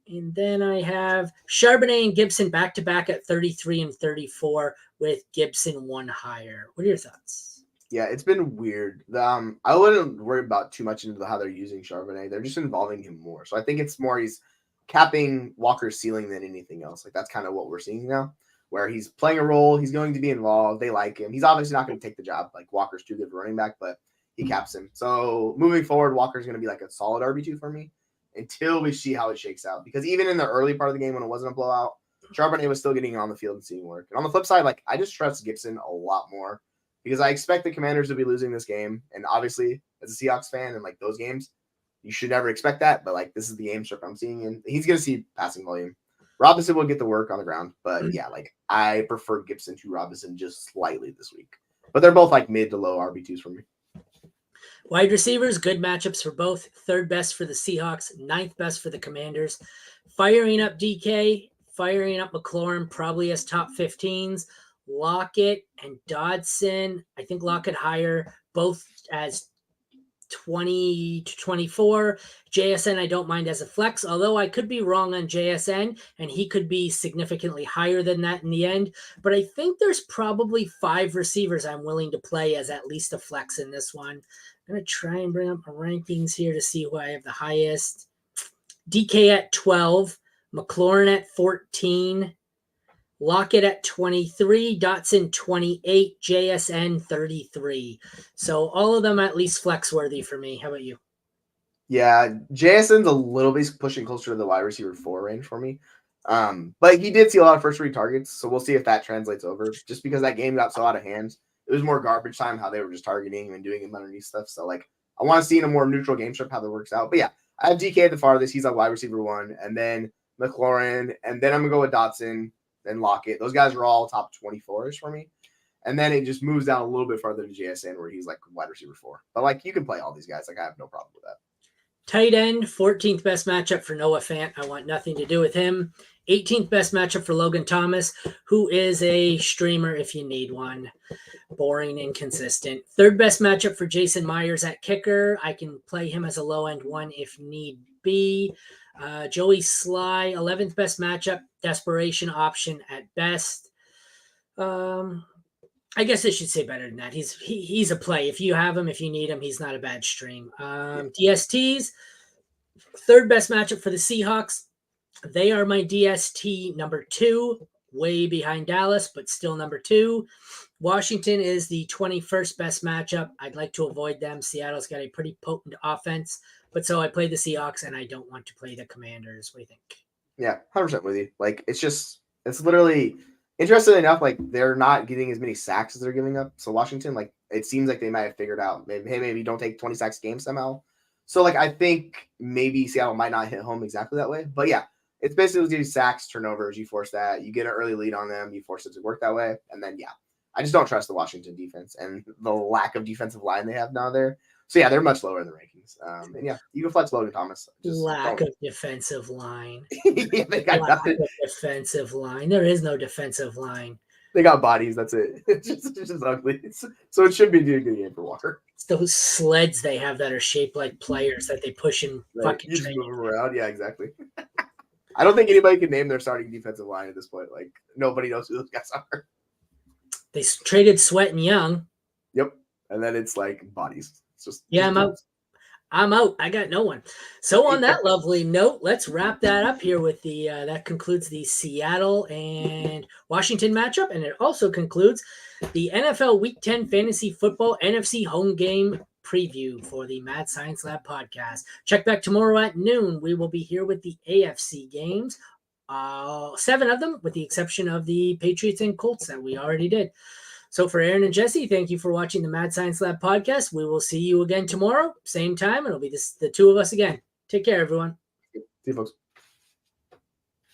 Speaker 1: And then I have Charbonnet and Gibson back-to-back at 33 and 34 with Gibson 1 higher. What are your thoughts?
Speaker 2: Yeah, it's been weird. I wouldn't worry about too much into how they're using Charbonnet. They're just involving him more. So I think it's more he's capping Walker's ceiling than anything else. Like, that's kind of what we're seeing now, where he's playing a role. He's going to be involved. They like him. He's obviously not going to take the job. Like, Walker's too good for running back, but he caps him. So moving forward, Walker's going to be like a solid RB2 for me until we see how it shakes out. Because even in the early part of the game when it wasn't a blowout, Charbonnet was still getting on the field and seeing work. And on the flip side, like, I just trust Gibson a lot more because I expect the Commanders to be losing this game. And obviously, as a Seahawks fan and, like, those games, you should never expect that. But, like, this is the game strip I'm seeing. And he's going to see passing volume. Robinson will get the work on the ground. But, yeah, like, I prefer Gibson to Robinson just slightly this week. But they're both, like, mid to low RB2s for me.
Speaker 1: Wide receivers, good matchups for both. 3rd best for the Seahawks, 9th best for the Commanders. Firing up DK, firing up McLaurin, probably as top 15s. Lockett and Dodson, I think Lockett higher, both as 20 to 24. JSN, I don't mind as a flex, although I could be wrong on JSN, and he could be significantly higher than that in the end. But I think there's probably 5 receivers I'm willing to play as at least a flex in this one. I'm going to try and bring up my rankings here to see who I have the highest. DK at 12, McLaurin at 14, Lockett at 23, Dotson 28, JSN 33. So all of them at least flex worthy for me. How about you?
Speaker 2: Yeah, JSN's a little bit pushing closer to the wide receiver 4 range for me. But he did see a lot of first read targets, so we'll see if that translates over. Just because that game got so out of hand, it was more garbage time, how they were just targeting him and doing him underneath stuff. So like I want to see in a more neutral game script how that works out. But yeah, I have DK at the farthest. He's a wide receiver 1, and then McLaurin, and then I'm gonna go with Dotson, then Lockett. Those guys are all top 24ish for me. And then it just moves down a little bit farther to JSN where he's like wide receiver 4. But like you can play all these guys. Like I have no problem with that.
Speaker 1: Tight end, 14th best matchup for Noah Fant. I want nothing to do with him. 18th best matchup for Logan Thomas, who is a streamer if you need one. Boring, inconsistent. Third best matchup for Jason Myers at kicker. I can play him as a low-end one if need be. Joey Sly, 11th best matchup. Desperation option at best. I guess I should say better than that. He's a play. If you have him, if you need him, he's not a bad stream. DSTs, third best matchup for the Seahawks. They are my DST number 2, way behind Dallas, but still number 2. Washington is the 21st best matchup. I'd like to avoid them. Seattle's got a pretty potent offense, but so I play the Seahawks, and I don't want to play the Commanders. What do you think?
Speaker 2: Yeah, 100% with you. Like it's literally. Interestingly enough, like they're not getting as many sacks as they're giving up. So Washington, like it seems like they might have figured out maybe don't take 20 sacks a game somehow. So like I think maybe Seattle might not hit home exactly that way. But yeah, it's basically sacks, turnovers. You force that, you get an early lead on them, you force it to work that way, and then yeah, I just don't trust the Washington defense and the lack of defensive line they have now there. So yeah, they're much lower in the rankings. And yeah, you can flex Logan Thomas.
Speaker 1: Lack of defensive line.
Speaker 2: Yeah, they got nothing.
Speaker 1: Defensive line. There is no defensive line.
Speaker 2: They got bodies. That's it. It's just ugly. So it should be a good game for Walker.
Speaker 1: It's those sleds they have that are shaped like players that they push in fucking
Speaker 2: training. Move around. Yeah, exactly. I don't think anybody can name their starting defensive line at this point. Like nobody knows who those guys are.
Speaker 1: They traded Sweat and Young.
Speaker 2: Yep. And then it's like bodies. It's just
Speaker 1: I'm out. I'm out. I got no one. So on that lovely note, let's wrap that up here with the that concludes the Seattle and Washington matchup, and it also concludes the NFL Week 10 Fantasy Football NFC Home Game preview for the Mad Science Lab podcast. Check back tomorrow at noon. We will be here with the AFC games, 7 of them, with the exception of the Patriots and Colts that we already did. So for Aaron and Jesse, thank you for watching the Mad Science Lab podcast. We will see you again tomorrow, same time. It'll be the 2 of us again. Take care, everyone.
Speaker 2: See you, folks.